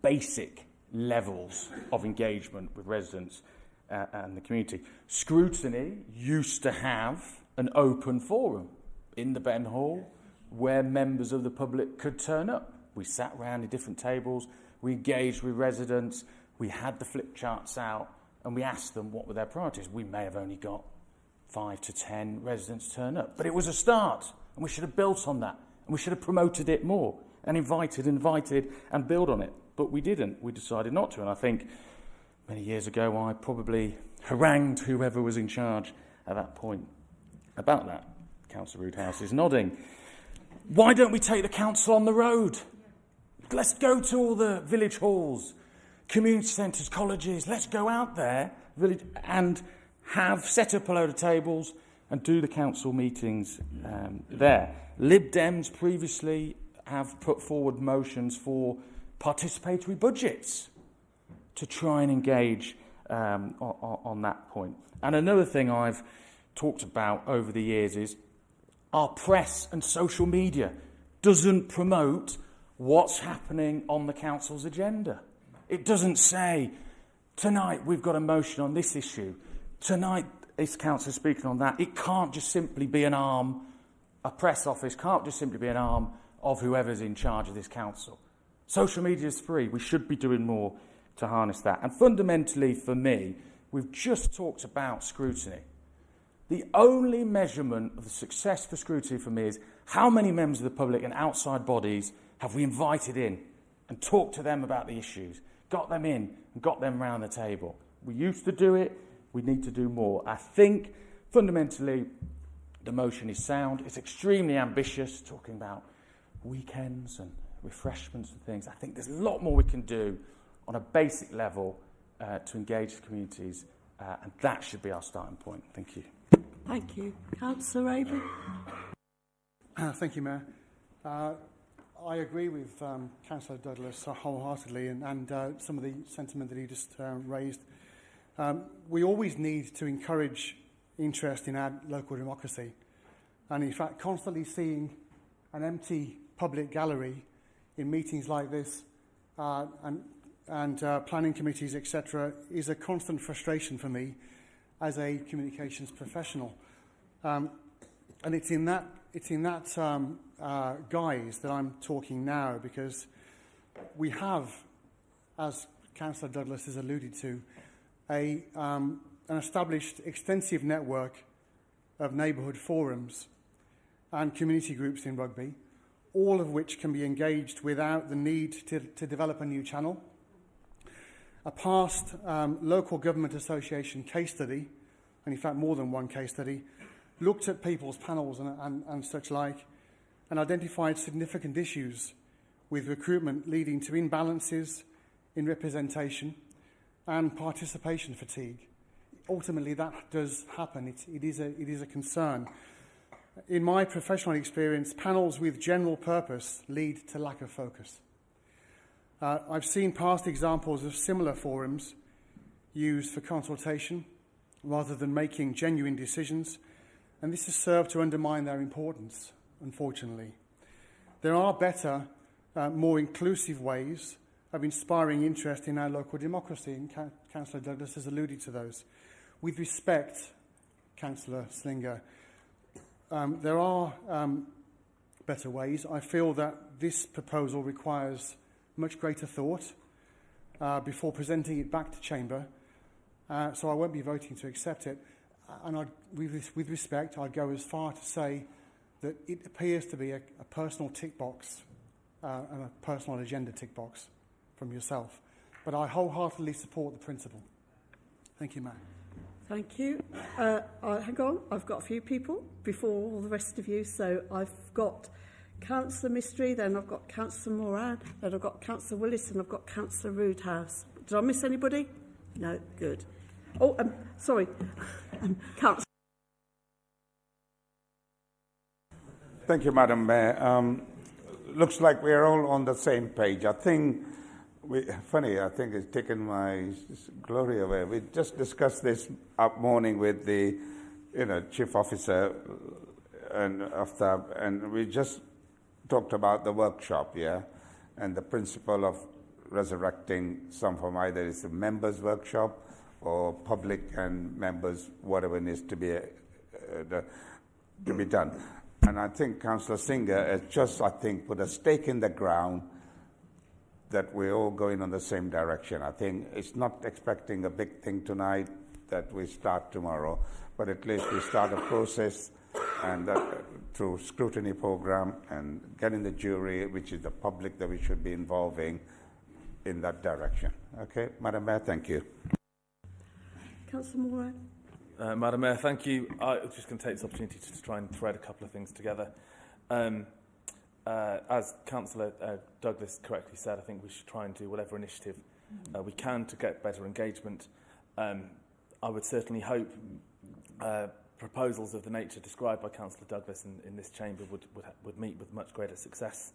basic levels of engagement with residents and the community. Scrutiny used to have an open forum in the Ben Hall where members of the public could turn up. We sat around at different tables, we engaged with residents, we had the flip charts out, and we asked them what were their priorities. We may have only got 5 to 10 residents turn up, but it was a start, and we should have built on that, and we should have promoted it more, and invited, and built on it. But we didn't. We decided not to, and I think many years ago I probably harangued whoever was in charge at that point about that. Councillor Roodhouse is nodding. Why don't we take the council on the road? Let's go to all the village halls, community centres, colleges. Let's go out there and set up a load of tables and do the council meetings there. Lib Dems previously have put forward motions for participatory budgets to try and engage on that point. And another thing I've talked about over the years is our press and social media doesn't promote what's happening on the council's agenda. It doesn't say, tonight we've got a motion on this issue, tonight this council is speaking on that. It can't just simply be an arm, a press office can't just simply be an arm of whoever's in charge of this council. Social media is free. We should be doing more to harness that. And fundamentally, for me, we've just talked about scrutiny. The only measurement of the success for scrutiny for me is how many members of the public and outside bodies have we invited in and talked to them about the issues, got them in and got them round the table. We used to do it. We need to do more. I think, fundamentally, the motion is sound. It's extremely ambitious, talking about weekends and refreshments and things. I think there's a lot more we can do on a basic level to engage the communities, and that should be our starting point. Thank you. Thank you. Councillor Raven. Thank you, Mayor. I agree with Councillor Douglas wholeheartedly and some of the sentiment that he just raised. We always need to encourage interest in our local democracy. And in fact, constantly seeing an empty public gallery in meetings like this and planning committees, etc., is a constant frustration for me as a communications professional. And it's in that guise that I'm talking now, because we have, as Councillor Douglas has alluded to, an established extensive network of neighbourhood forums and community groups in Rugby, all of which can be engaged without the need to develop a new channel. A past local government association case study, and in fact more than one case study, looked at people's panels and such like, and identified significant issues with recruitment leading to imbalances in representation and participation fatigue. Ultimately, that does happen. It is a concern. In my professional experience, panels with general purpose lead to lack of focus. I've seen past examples of similar forums used for consultation rather than making genuine decisions, and this has served to undermine their importance, unfortunately. There are better, more inclusive ways of inspiring interest in our local democracy, and Councillor Douglas has alluded to those. With respect, Councillor Slinger, there are better ways. I feel that this proposal requires much greater thought before presenting it back to Chamber, so I won't be voting to accept it. And with respect, I'd go as far to say that it appears to be a personal tick box and a personal agenda tick box from yourself. But I wholeheartedly support the principle. Thank you, Matt. Thank you. Hang on, I've got a few people before all the rest of you. So I've got Councillor Mystery, then I've got Councillor Moran, then I've got Councillor Willis, and I've got Councillor Roodhouse. Did I miss anybody? No, good. Oh, sorry. Councillor. Thank you, Madam Mayor. Looks like we're all on the same page. I think, I think it's taken my glory away. We just discussed this up morning with the, chief officer and we just talked about the workshop, and the principle of resurrecting some from either it's a members' workshop or public and members, whatever needs to be done. And I think Councillor Singer has just, put a stake in the ground that we're all going in the same direction. I think it's not expecting a big thing tonight that we start tomorrow, but at least we start a process and through scrutiny program and getting the jury, which is the public that we should be involving in that direction. Okay, Madam Mayor, thank you. Councillor Moran. Madam Mayor, thank you. I'm just going to take this opportunity to try and thread a couple of things together. As Councillor Douglas correctly said, I think we should try and do whatever initiative we can to get better engagement. I would certainly hope proposals of the nature described by Councillor Douglas in this chamber would meet with much greater success.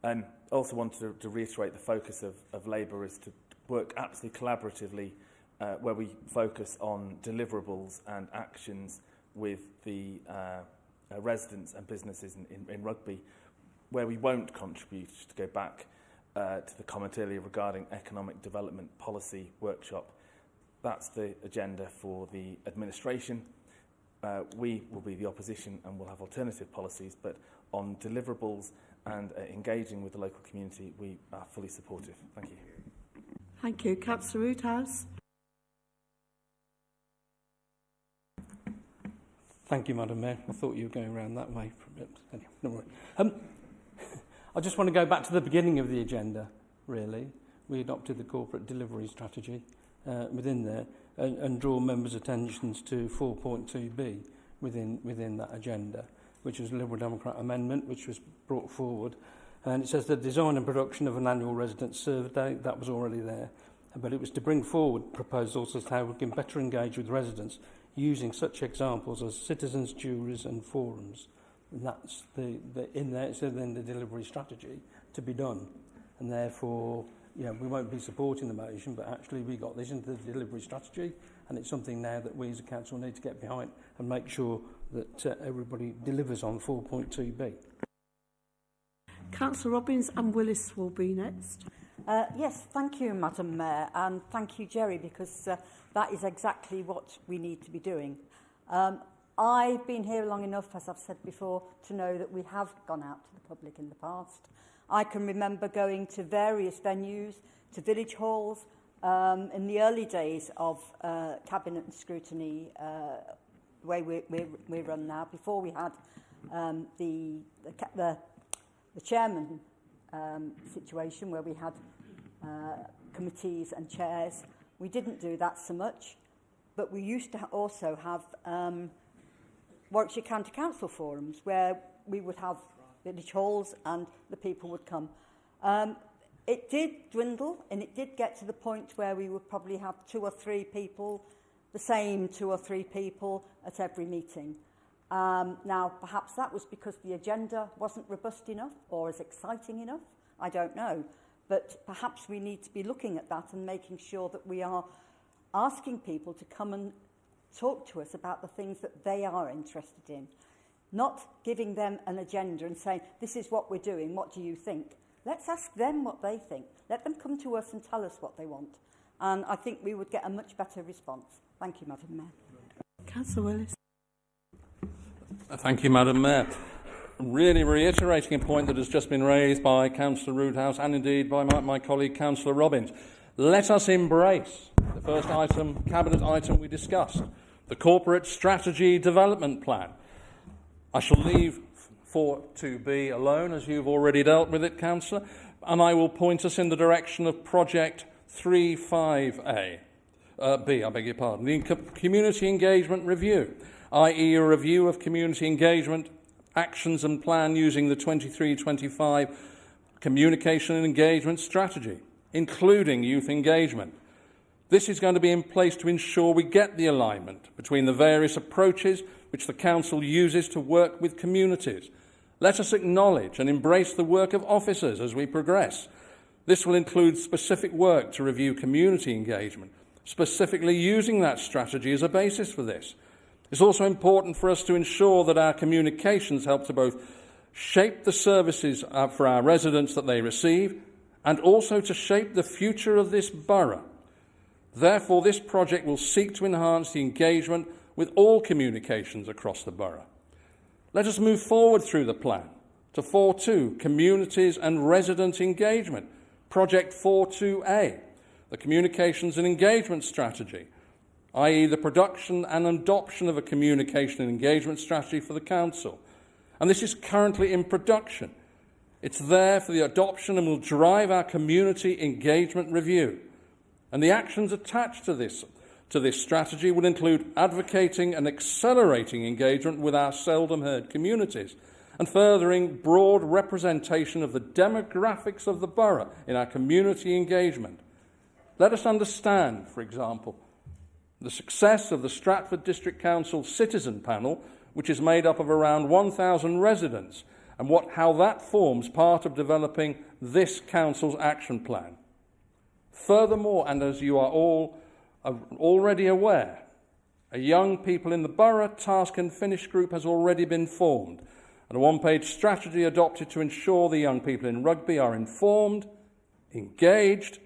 I also want to reiterate the focus of Labour is to work absolutely collaboratively where we focus on deliverables and actions with the residents and businesses in Rugby, where we won't contribute, to go back to the comment earlier regarding economic development policy workshop. That's the agenda for the administration. We will be the opposition and will have alternative policies, but on deliverables and engaging with the local community, we are fully supportive. Thank you. Thank you. Councillor Roothouse. Thank you, Madam Mayor. I thought you were going around that way. Anyway, no worry. I just want to go back to the beginning of the agenda, really. We adopted the corporate delivery strategy within there and draw members' attentions to 4.2b within that agenda, which was a Liberal Democrat amendment which was brought forward. And it says the design and production of an annual resident survey, that was already there. But it was to bring forward proposals as to how we can better engage with residents using such examples as citizens, juries and forums. And that's in there, it's in the delivery strategy to be done. And therefore, we won't be supporting the motion, but actually we got this into the delivery strategy, and it's something now that we as a council need to get behind and make sure that everybody delivers on 4.2b. Councillor Robbins and Willis will be next. Yes, thank you, Madam Mayor, and thank you, Jerry, because that is exactly what we need to be doing. I've been here long enough, as I've said before, to know that we have gone out to the public in the past. I can remember going to various venues, to village halls, in the early days of cabinet and scrutiny, the way we run now, before we had the chairman situation where we had committees and chairs. We didn't do that so much, but we used to also have Warwickshire County Council forums where we would have village halls and the people would come. It did dwindle, and it did get to the point where we would probably have 2 or 3 people, the same 2 or 3 people at every meeting. Now, perhaps that was because the agenda wasn't robust enough or as exciting enough. I don't know. But perhaps we need to be looking at that and making sure that we are asking people to come and talk to us about the things that they are interested in. Not giving them an agenda and saying, this is what we're doing, what do you think? Let's ask them what they think. Let them come to us and tell us what they want. And I think we would get a much better response. Thank you, Madam Mayor. Councillor Willis. Thank you, Madam Mayor. Really reiterating a point that has just been raised by Councillor Roothouse and indeed by my colleague Councillor Robbins. Let us embrace the first item, cabinet item we discussed, the Corporate Strategy Development Plan. I shall leave 4.2b alone, as you've already dealt with it, Councillor, and I will point us in the direction of Project 3.5a. B, I beg your pardon, the Community Engagement Review, i.e. a review of community engagement actions and plan using the 23-25 Communication and Engagement Strategy, including youth engagement. This is going to be in place to ensure we get the alignment between the various approaches which the Council uses to work with communities. Let us acknowledge and embrace the work of officers as we progress. This will include specific work to review community engagement, specifically using that strategy as a basis for this. It's also important for us to ensure that our communications help to both shape the services for our residents that they receive and also to shape the future of this borough. Therefore, this project will seek to enhance the engagement with all communications across the borough. Let us move forward through the plan to 4.2, Communities and Resident Engagement, Project 4.2a, the Communications and Engagement Strategy, i.e. the production and adoption of a communication and engagement strategy for the Council. And this is currently in production. It's there for the adoption and will drive our community engagement review. And the actions attached to this strategy will include advocating and accelerating engagement with our seldom heard communities and furthering broad representation of the demographics of the borough in our community engagement. Let us understand, for example, The success of the Stratford District Council Citizen Panel, which is made up of around 1,000 residents, and how that forms part of developing this council's action plan. Furthermore, and as you are all already aware, a Young People in the Borough Task and Finish group has already been formed, and a one-page strategy adopted to ensure the young people in Rugby are informed, engaged,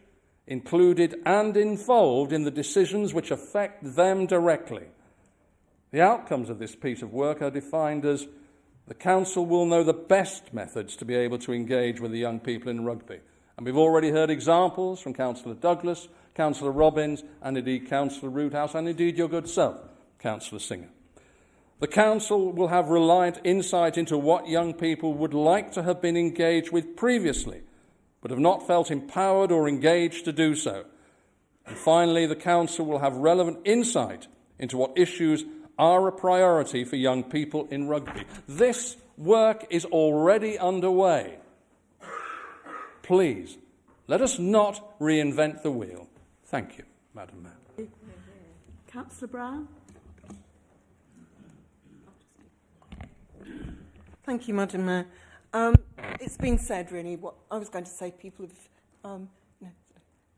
included and involved in the decisions which affect them directly. The outcomes of this piece of work are defined as the council will know the best methods to be able to engage with the young people in Rugby. And we've already heard examples from Councillor Douglas, Councillor Robbins, and indeed Councillor Roothouse, and indeed your good self, Councillor Singer. The council will have reliant insight into what young people would like to have been engaged with previously, but have not felt empowered or engaged to do so. And finally, the council will have relevant insight into what issues are a priority for young people in Rugby. This work is already underway. Please, let us not reinvent the wheel. Thank you, Madam Mayor. Councillor Brown. Thank you, Madam Mayor. It's been said, really, what I was going to say. People have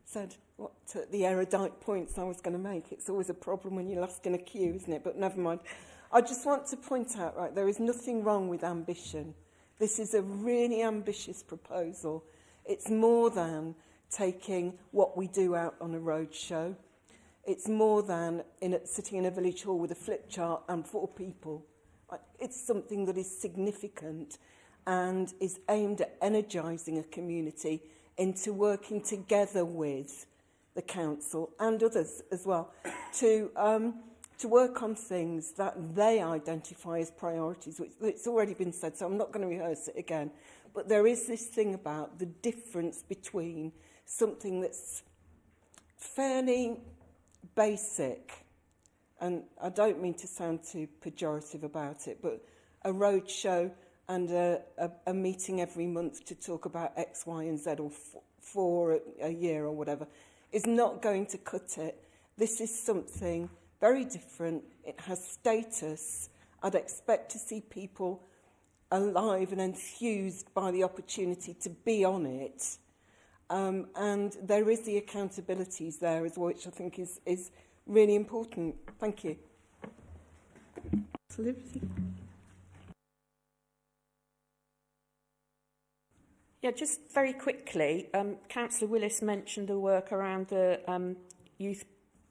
said what the erudite points I was going to make. It's always a problem when you're last in a queue, isn't it? But never mind. I just want to point out, right, there is nothing wrong with ambition. This is a really ambitious proposal. It's more than taking what we do out on a road show. It's more than sitting in a village hall with a flip chart and 4 people. It's something that is significant and is aimed at energising a community into working together with the council and others as well to work on things that they identify as priorities, which it's already been said, so I'm not going to rehearse it again. But there is this thing about the difference between something that's fairly basic, and I don't mean to sound too pejorative about it, but a road show and a meeting every month to talk about X, Y and Z, or for a year or whatever, is not going to cut it. This is something very different. It has status. I'd expect to see people alive and enthused by the opportunity to be on it. And there is the accountabilities there as well, which I think is really important. Thank you. Yeah, just very quickly, Councillor Willis mentioned the work around the Youth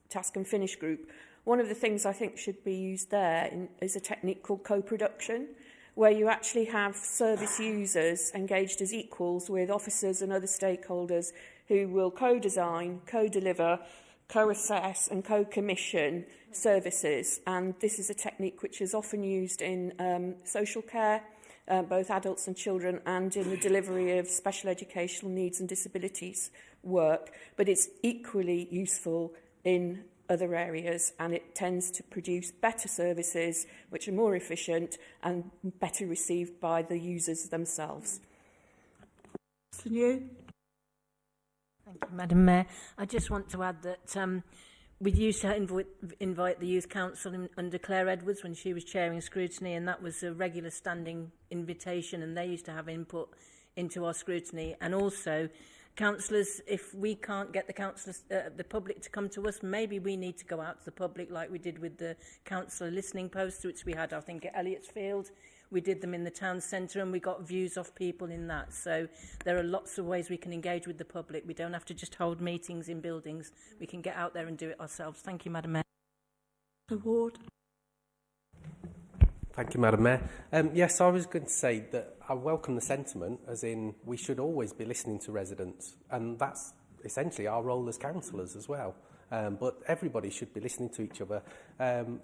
Task and Finish group. One of the things I think should be used there is a technique called co-production, where you actually have service users engaged as equals with officers and other stakeholders who will co-design, co-deliver, co-assess and co-commission services. And this is a technique which is often used in social care, both adults and children, and in the delivery of special educational needs and disabilities work. But it's equally useful in other areas, and it tends to produce better services which are more efficient and better received by the users themselves. Thank you, Madam Mayor. I just want to add that we used to invite the Youth Council under Claire Edwards when she was chairing scrutiny, and that was a regular standing invitation, and they used to have input into our scrutiny. And also, councillors, if we can't get the councillors, the public to come to us, maybe we need to go out to the public like we did with the councillor listening posts, which we had, I think, at Elliotsfield. We did them in the town centre and we got views off people in that. So there are lots of ways we can engage with the public. We don't have to just hold meetings in buildings. We can get out there and do it ourselves. Thank you, Madam Mayor. Award. Thank you, Madam Mayor. Yes, I was going to say that I welcome the sentiment, as in we should always be listening to residents, and that's essentially our role as councillors as well. But everybody should be listening to each other.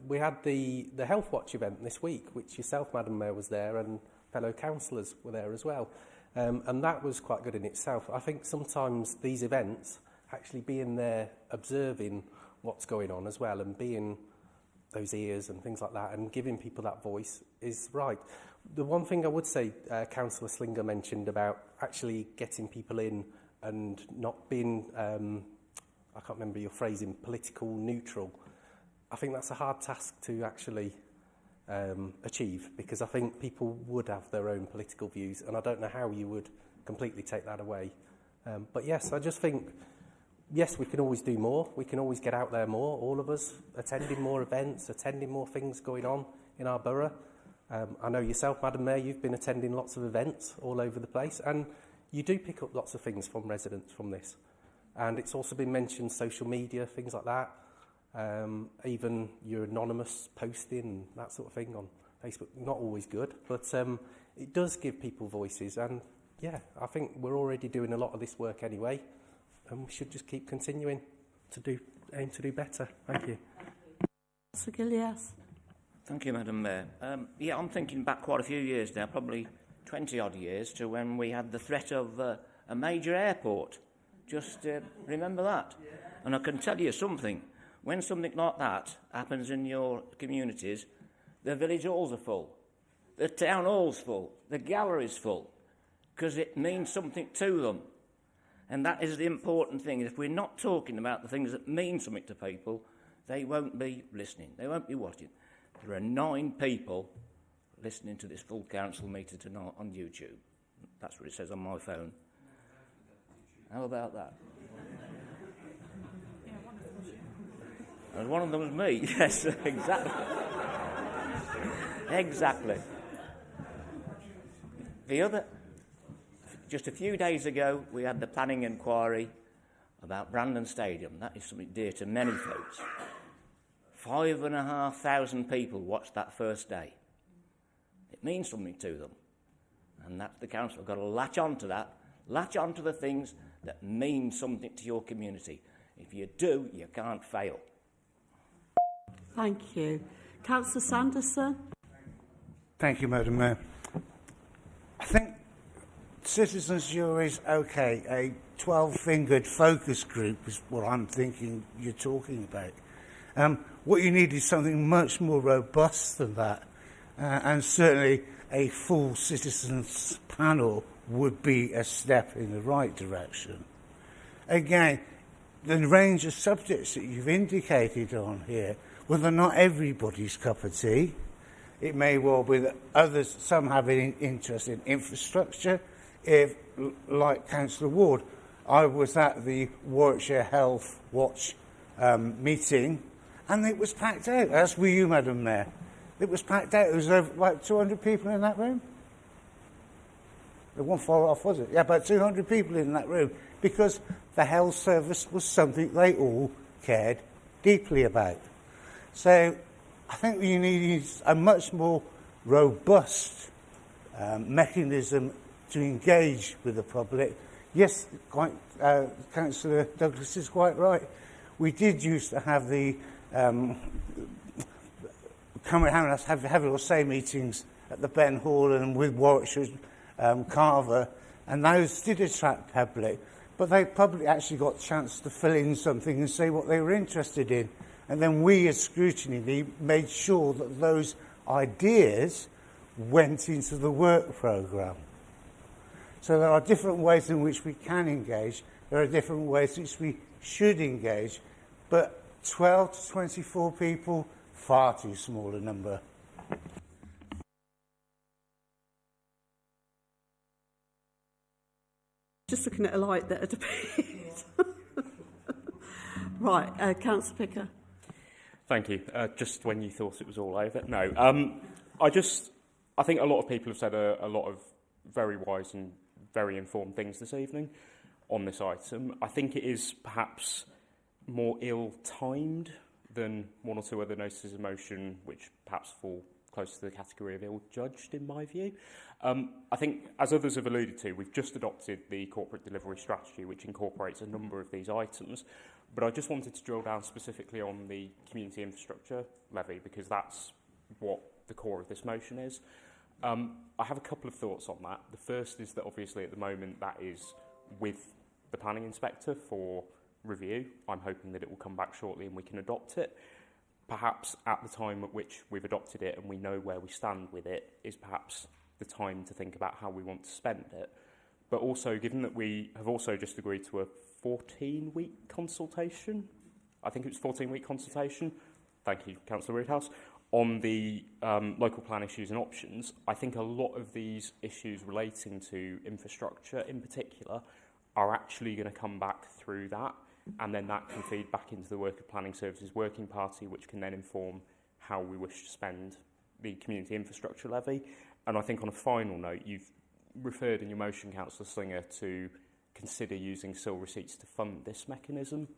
We had the Health Watch event this week, which yourself, Madam Mayor, was there, and fellow councillors were there as well. And that was quite good in itself. I think sometimes these events, actually being there, observing what's going on as well, and being those ears and things like that, and giving people that voice is right. The one thing I would say, Councillor Slinger mentioned about actually getting people in and not being, I can't remember your phrasing, political neutral. I think that's a hard task to actually achieve, because I think people would have their own political views, and I don't know how you would completely take that away. But yes, I just think, yes, we can always do more. We can always get out there more, all of us, attending more events, attending more things going on in our borough. I know yourself, Madam Mayor, you've been attending lots of events all over the place, and you do pick up lots of things from residents from this. And it's also been mentioned social media, things like that. Even your anonymous posting, that sort of thing on Facebook, not always good, but it does give people voices. And yeah, I think we're already doing a lot of this work anyway, and we should just keep continuing to aim to do better. Thank you. Sir Gillies. Thank you, Madam Mayor. Yeah, I'm thinking back quite a few years now, probably 20-odd years, to when we had the threat of a major airport. Just remember that. And I can tell you something. When something like that happens in your communities, the village halls are full, the town hall's full, the gallery's full, because it means something to them. And that is the important thing. If we're not talking about the things that mean something to people, they won't be listening, they won't be watching. There are 9 people listening to this full council meeting tonight on YouTube. That's what it says on my phone. How about that? And one of them was me. Yes, exactly. Exactly. Just a few days ago, we had the planning inquiry about Brandon Stadium. That is something dear to many folks. 5,500 people watched that first day. It means something to them. And that's the council. We've got to latch on to that. Latch on to the things that mean something to your community. If you do, you can't fail. Thank you. Councillor Sanderson. Thank you, Madam Mayor. I think citizens' jury's okay. A 12-fingered focus group is what I'm thinking you're talking about. What you need is something much more robust than that. And certainly a full citizens' panel would be a step in the right direction. Again, the range of subjects that you've indicated on here, well, they're not everybody's cup of tea. It may well be that others, some have an interest in infrastructure, like Councillor Ward. I was at the Warwickshire Health Watch meeting, and it was packed out, as were you, Madam Mayor. It was packed out. There was over, like 200 people in that room. It wasn't far off, was it? Yeah, about 200 people in that room, because the health service was something they all cared deeply about. So I think you need a much more robust mechanism to engage with the public. Yes, Councillor Douglas is quite right. We did used to have the come around us having or say meetings at the Ben Hall and with Warwickshire Carver, and those did attract public, but they probably actually got a chance to fill in something and say what they were interested in. And then we, as scrutiny, made sure that those ideas went into the work programme. So there are different ways in which we can engage. There are different ways in which we should engage. But 12 to 24 people, far too small a number. Just looking at a light that had appeared. Right, Councillor Picker. Thank you. Just when you thought it was all over. No, I think a lot of people have said a lot of very wise and very informed things this evening on this item. I think it is perhaps more ill-timed than one or two other notices of motion, which perhaps fall close to the category of ill-judged, in my view. I think, as others have alluded to, we've just adopted the corporate delivery strategy, which incorporates a number of these items. But I just wanted to drill down specifically on the community infrastructure levy, because that's what the core of this motion is. I have a couple of thoughts on that. The first is that obviously at the moment that is with the planning inspector for review. I'm hoping that it will come back shortly and we can adopt it. Perhaps at the time at which we've adopted it and we know where we stand with it is perhaps the time to think about how we want to spend it. But also, given that we have also just agreed to a 14-week consultation, I think it was 14-week consultation, Thank you, Councillor Ridhouse. On the local plan issues and options, I think a lot of these issues relating to infrastructure in particular are actually going to come back through that, and then that can feed back into the Work of Planning Services Working Party, which can then inform how we wish to spend the community infrastructure levy. And I think on a final note, you've referred in your motion, Councillor Slinger, to consider using SIL receipts to fund this mechanism.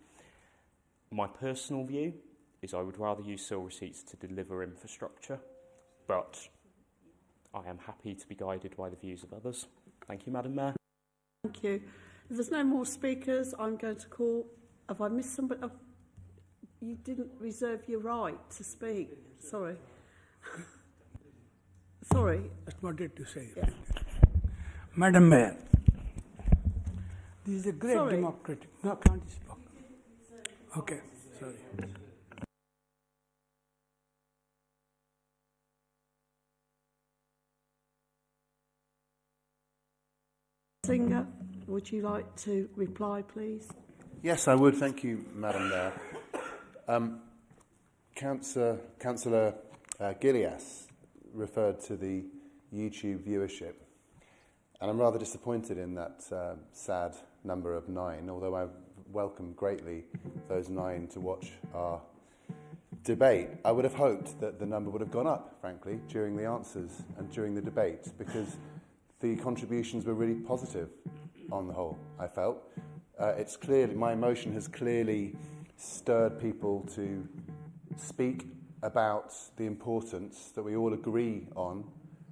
My personal view is I would rather use SIL receipts to deliver infrastructure, but I am happy to be guided by the views of others. Thank you, Madam Mayor. Thank you. If there's no more speakers, I'm going to call... Have I missed somebody? Oh, you didn't reserve your right to speak. Sorry. Sorry. Just wanted to say. Yeah. Madam Mayor, this is a great democratic... No, can't speak. Okay, sorry. Singer, would you like to reply, please? Yes, I would. Thank you, Madam Mayor. Councillor Gillias referred to the YouTube viewership, and I'm rather disappointed in that sad number of 9, although I welcome greatly those 9 to watch our debate. I would have hoped that the number would have gone up, frankly, during the answers and during the debate, because the contributions were really positive on the whole, I felt. It's clear, my motion has clearly stirred people to speak about the importance that we all agree on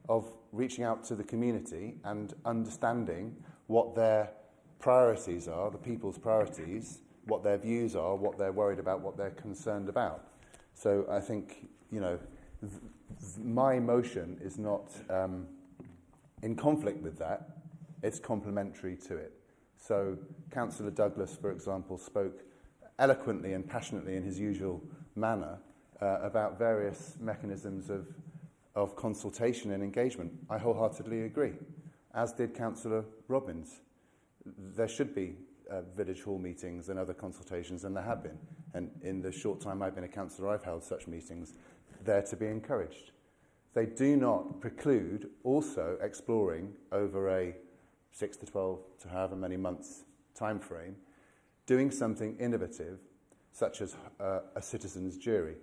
of reaching out to the community and understanding what their priorities are, the people's priorities, what their views are, what they're worried about, what they're concerned about. So I think, you know, my motion is not in conflict with that, it's complementary to it. So Councillor Douglas, for example, spoke eloquently and passionately in his usual manner about various mechanisms of consultation and engagement. I wholeheartedly agree, as did Councillor Robbins. There should be village hall meetings and other consultations, and there have been. And in the short time I've been a councillor, I've held such meetings. They're to be encouraged. They do not preclude also exploring over a 6 to 12 to however many months time frame, doing something innovative, such as a citizens' jury.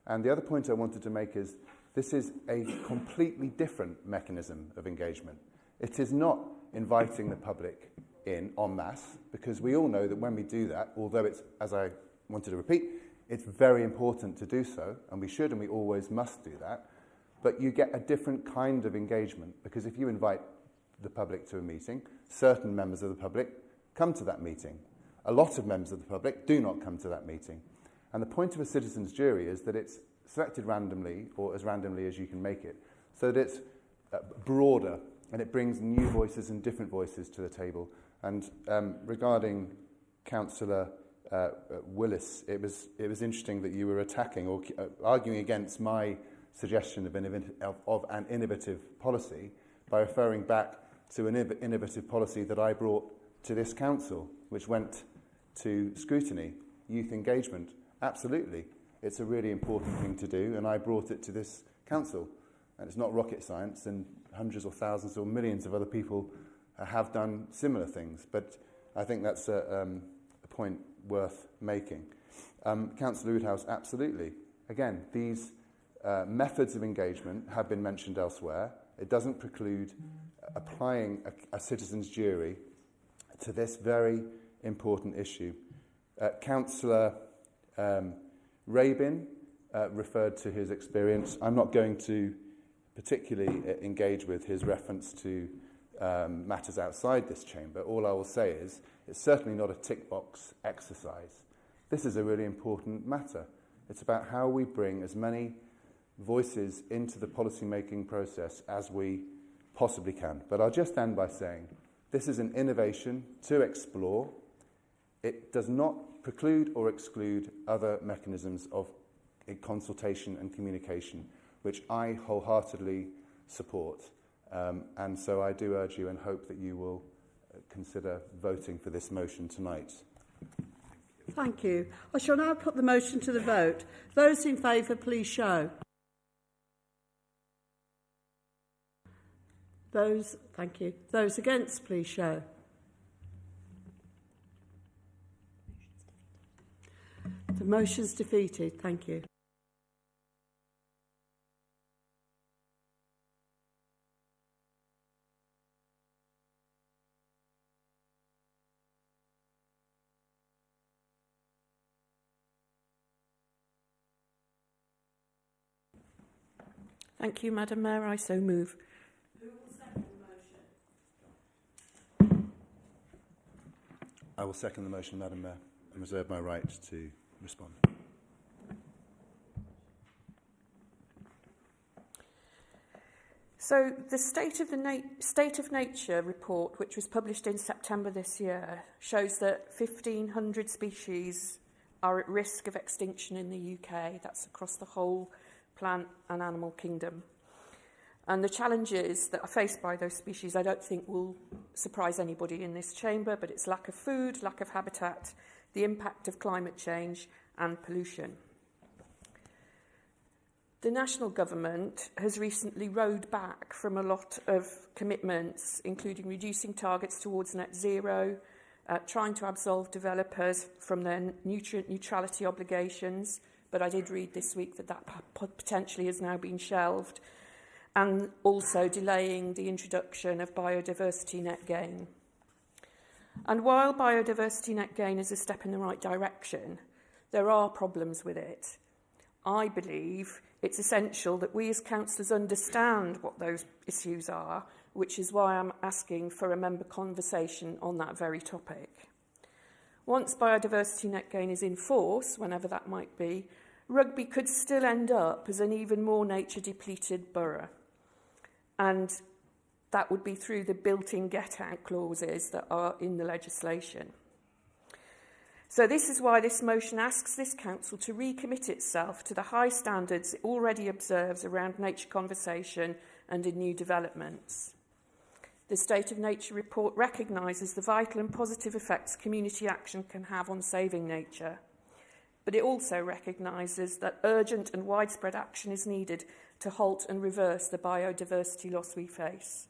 And the other point I wanted to make is this is a completely different mechanism of engagement. It is not inviting the public in en masse, because we all know that when we do that, although it's, as I wanted to repeat, it's very important to do so, and we should and we always must do that, but you get a different kind of engagement, because if you invite the public to a meeting, certain members of the public come to that meeting. A lot of members of the public do not come to that meeting. And the point of a citizens' jury is that it's selected randomly, or as randomly as you can make it, so that it's broader and it brings new voices and different voices to the table. And regarding Councillor Willis, it was interesting that you were attacking or arguing against my suggestion of an innovative policy by referring back to an innovative policy that I brought to this council, which went to scrutiny, youth engagement. Absolutely, it's a really important thing to do, and I brought it to this council. And it's not rocket science, and hundreds or thousands or millions of other people have done similar things. But I think that's a point worth making. Councillor Woodhouse, absolutely. Again, these methods of engagement have been mentioned elsewhere. It doesn't preclude applying a citizens' jury to this very important issue. Councillor Rabin referred to his experience. I'm not going to particularly engage with his reference to matters outside this chamber. All I will say is it's certainly not a tick box exercise. This is a really important matter. It's about how we bring as many voices into the policy-making process as we possibly can. But I'll just end by saying this is an innovation to explore. It does not preclude or exclude other mechanisms of consultation and communication, which I wholeheartedly support. And so I do urge you and hope that you will consider voting for this motion tonight. Thank you. I shall now put the motion to the vote. Those in favour, please show. Thank you. Those against, please show. The motion's defeated. Thank you. Thank you, Madam Mayor. I so move. Who will second the motion? I will second the motion, Madam Mayor, and reserve my right to respond. So the State of Nature report, which was published in September this year, shows that 1,500 species are at risk of extinction in the UK. That's across the whole plant and animal kingdom. And the challenges that are faced by those species, I don't think will surprise anybody in this chamber, but it's lack of food, lack of habitat, the impact of climate change and pollution. The national government has recently rowed back from a lot of commitments, including reducing targets towards net zero, trying to absolve developers from their nutrient neutrality obligations, but I did read this week that that potentially has now been shelved, and also delaying the introduction of biodiversity net gain. And while biodiversity net gain is a step in the right direction, there are problems with it. I believe it's essential that we as councillors understand what those issues are, which is why I'm asking for a member conversation on that very topic. Once biodiversity net gain is in force, whenever that might be, Rugby could still end up as an even more nature-depleted borough. And that would be through the built-in get-out clauses that are in the legislation. So this is why this motion asks this council to recommit itself to the high standards it already observes around nature conservation and in new developments. The State of Nature report recognises the vital and positive effects community action can have on saving nature, but it also recognises that urgent and widespread action is needed to halt and reverse the biodiversity loss we face.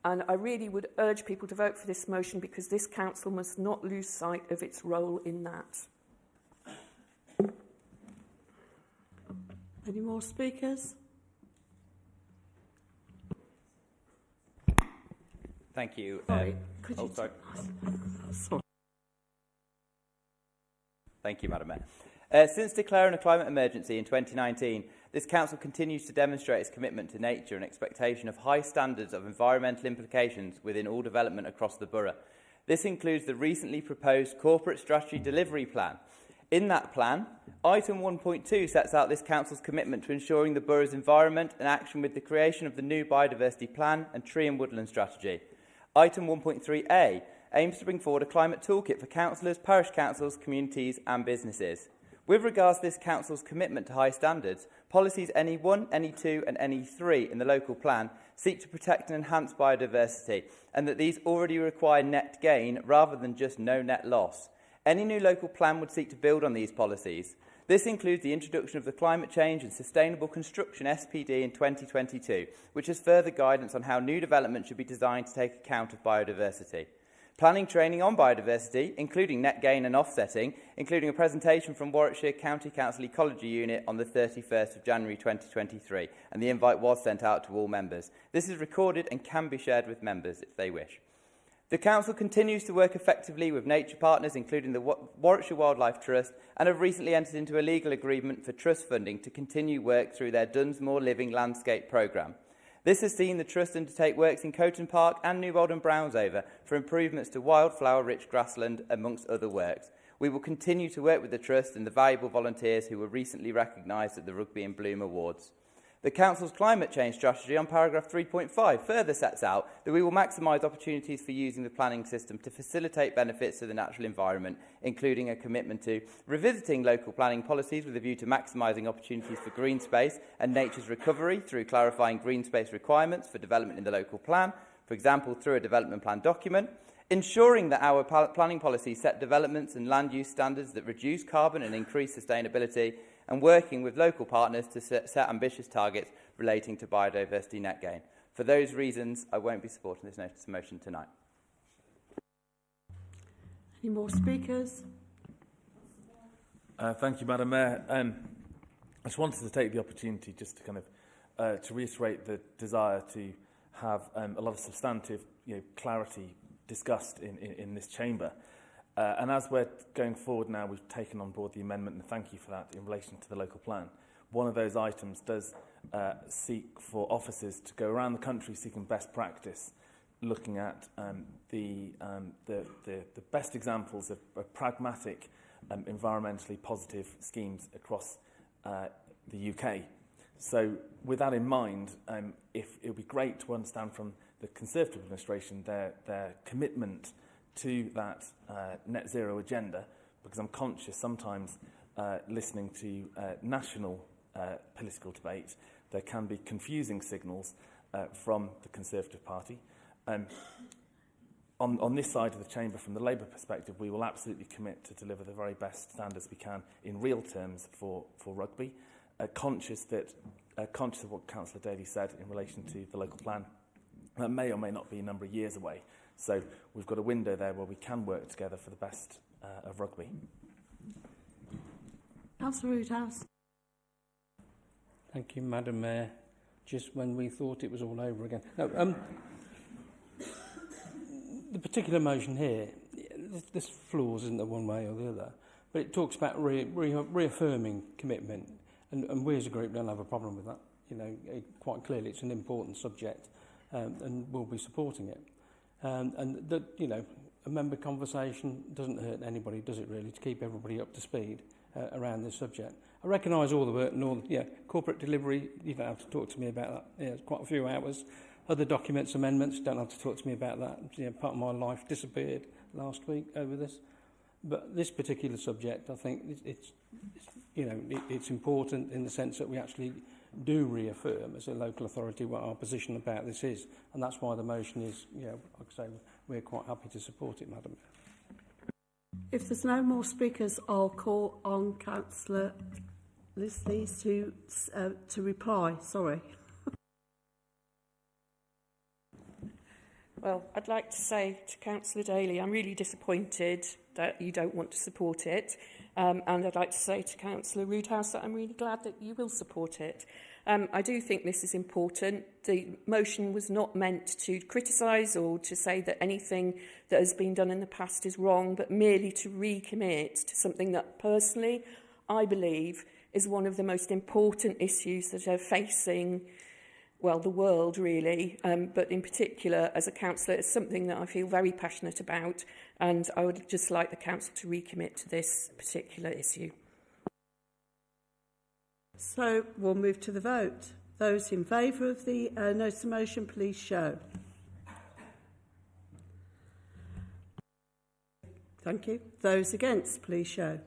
And I really would urge people to vote for this motion because this council must not lose sight of its role in that. Any more speakers? Thank you. Sorry. Thank you, Madam Mayor. Since declaring a climate emergency in 2019, this council continues to demonstrate its commitment to nature and expectation of high standards of environmental implications within all development across the borough. This includes the recently proposed Corporate Strategy Delivery Plan. In that plan, item 1.2 sets out this council's commitment to ensuring the borough's environment and action with the creation of the new biodiversity plan and tree and woodland strategy. Item 1.3a aims to bring forward a climate toolkit for councillors, parish councils, communities and businesses. With regards to this council's commitment to high standards, policies NE1, NE2 and NE3 in the local plan seek to protect and enhance biodiversity, and that these already require net gain rather than just no net loss. Any new local plan would seek to build on these policies. This includes the introduction of the Climate Change and Sustainable Construction SPD in 2022, which has further guidance on how new development should be designed to take account of biodiversity. Planning training on biodiversity, including net gain and offsetting, including a presentation from Warwickshire County Council Ecology Unit on the 31st of January 2023, and the invite was sent out to all members. This is recorded and can be shared with members if they wish. The Council continues to work effectively with nature partners, including the Warwickshire Wildlife Trust, and have recently entered into a legal agreement for trust funding to continue work through their Dunsmore Living Landscape programme. This has seen the Trust undertake works in Coton Park and New Oldham Brownsover for improvements to wildflower-rich grassland, amongst other works. We will continue to work with the Trust and the valuable volunteers who were recently recognised at the Rugby and Bloom Awards. The Council's climate change strategy on paragraph 3.5 further sets out that we will maximise opportunities for using the planning system to facilitate benefits to the natural environment, including a commitment to revisiting local planning policies with a view to maximising opportunities for green space and nature's recovery through clarifying green space requirements for development in the local plan, for example, through a development plan document, ensuring that our planning policy set developments and land use standards that reduce carbon and increase sustainability, and working with local partners to set ambitious targets relating to biodiversity net gain. For those reasons, I won't be supporting this notice of motion tonight. Any more speakers? Thank you, Madam Mayor. I just wanted to take the opportunity just to kind of to reiterate the desire to have a lot of substantive clarity discussed in this chamber. And as we're going forward now, we've taken on board the amendment, and thank you for that, in relation to the local plan. One of those items does seek for officers to go around the country seeking best practice, looking at the best examples of pragmatic, environmentally positive schemes across the UK. So with that in mind, it would be great to understand from the Conservative administration their commitment to that net zero agenda, because I'm conscious sometimes listening to national political debate, there can be confusing signals from the Conservative Party. On this side of the chamber, from the Labour perspective, we will absolutely commit to deliver the very best standards we can in real terms for rugby, conscious of what Councillor Daly said in relation to the local plan. That may or may not be a number of years away. So we've got a window there where we can work together for the best of rugby. Councillor Woodhouse. Thank you, Madam Mayor. Just when we thought it was all over again. No, the particular motion here, there's flaws, isn't there, one way or the other, but it talks about reaffirming commitment, and we as a group don't have a problem with that. Quite clearly it's an important subject, and we'll be supporting it. And that, a member conversation doesn't hurt anybody, does it really, to keep everybody up to speed around this subject. I recognise all the work and all, corporate delivery, you don't have to talk to me about that. It's quite a few hours. Other documents, amendments, don't have to talk to me about that. Part of my life disappeared last week over this. But this particular subject, I think it's important in the sense that we actually do reaffirm as a local authority what our position about this is, and that's why the motion is, like I say, we're quite happy to support it, Madam Mayor. If there's no more speakers, I'll call on Councillor Leslie to reply. Sorry. Well, I'd like to say to Councillor Daly, I'm really disappointed that you don't want to support it. And I'd like to say to Councillor Woodhouse that I'm really glad that you will support it. I do think this is important. The motion was not meant to criticise or to say that anything that has been done in the past is wrong, but merely to recommit to something that personally I believe is one of the most important issues that are facing, well, the world really, but in particular as a councillor, it's something that I feel very passionate about, and I would just like the council to recommit to this particular issue. So we'll move to the vote. Those in favour of the notice of motion, please show. Thank you. Those against, please show.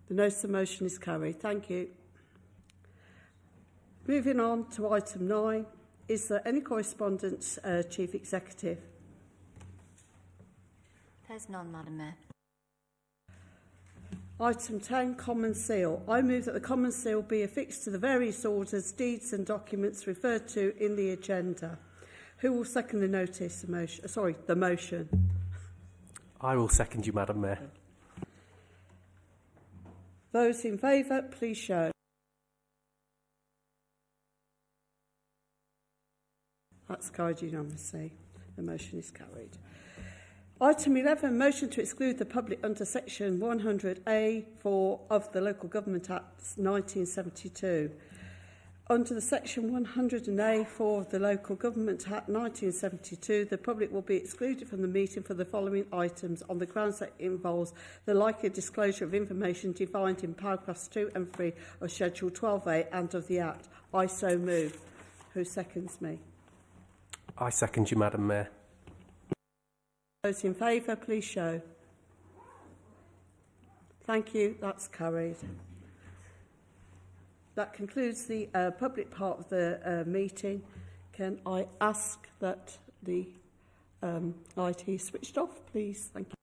The notice of motion is carried. Thank you. Moving on to item 9, is there any correspondence, Chief Executive? There's none, Madam Mayor. Item 10, Common Seal. I move that the Common Seal be affixed to the various orders, deeds and documents referred to in the agenda. Who will second the notice of motion? The motion. I will second you, Madam Mayor. Those in favour, please show. That's carried unanimously. The motion is carried. Item 11, motion to exclude the public under section 100A4 of the Local Government Act 1972. Under the section 100A4 of the Local Government Act 1972, the public will be excluded from the meeting for the following items on the grounds that it involves the likely disclosure of information defined in paragraphs 2 and 3 of Schedule 12A and of the Act. I so move. Who seconds me? I second you, Madam Mayor. Those in favour, please show. Thank you. That's carried. That concludes the public part of the meeting. Can I ask that the IT switched off, please. Thank you.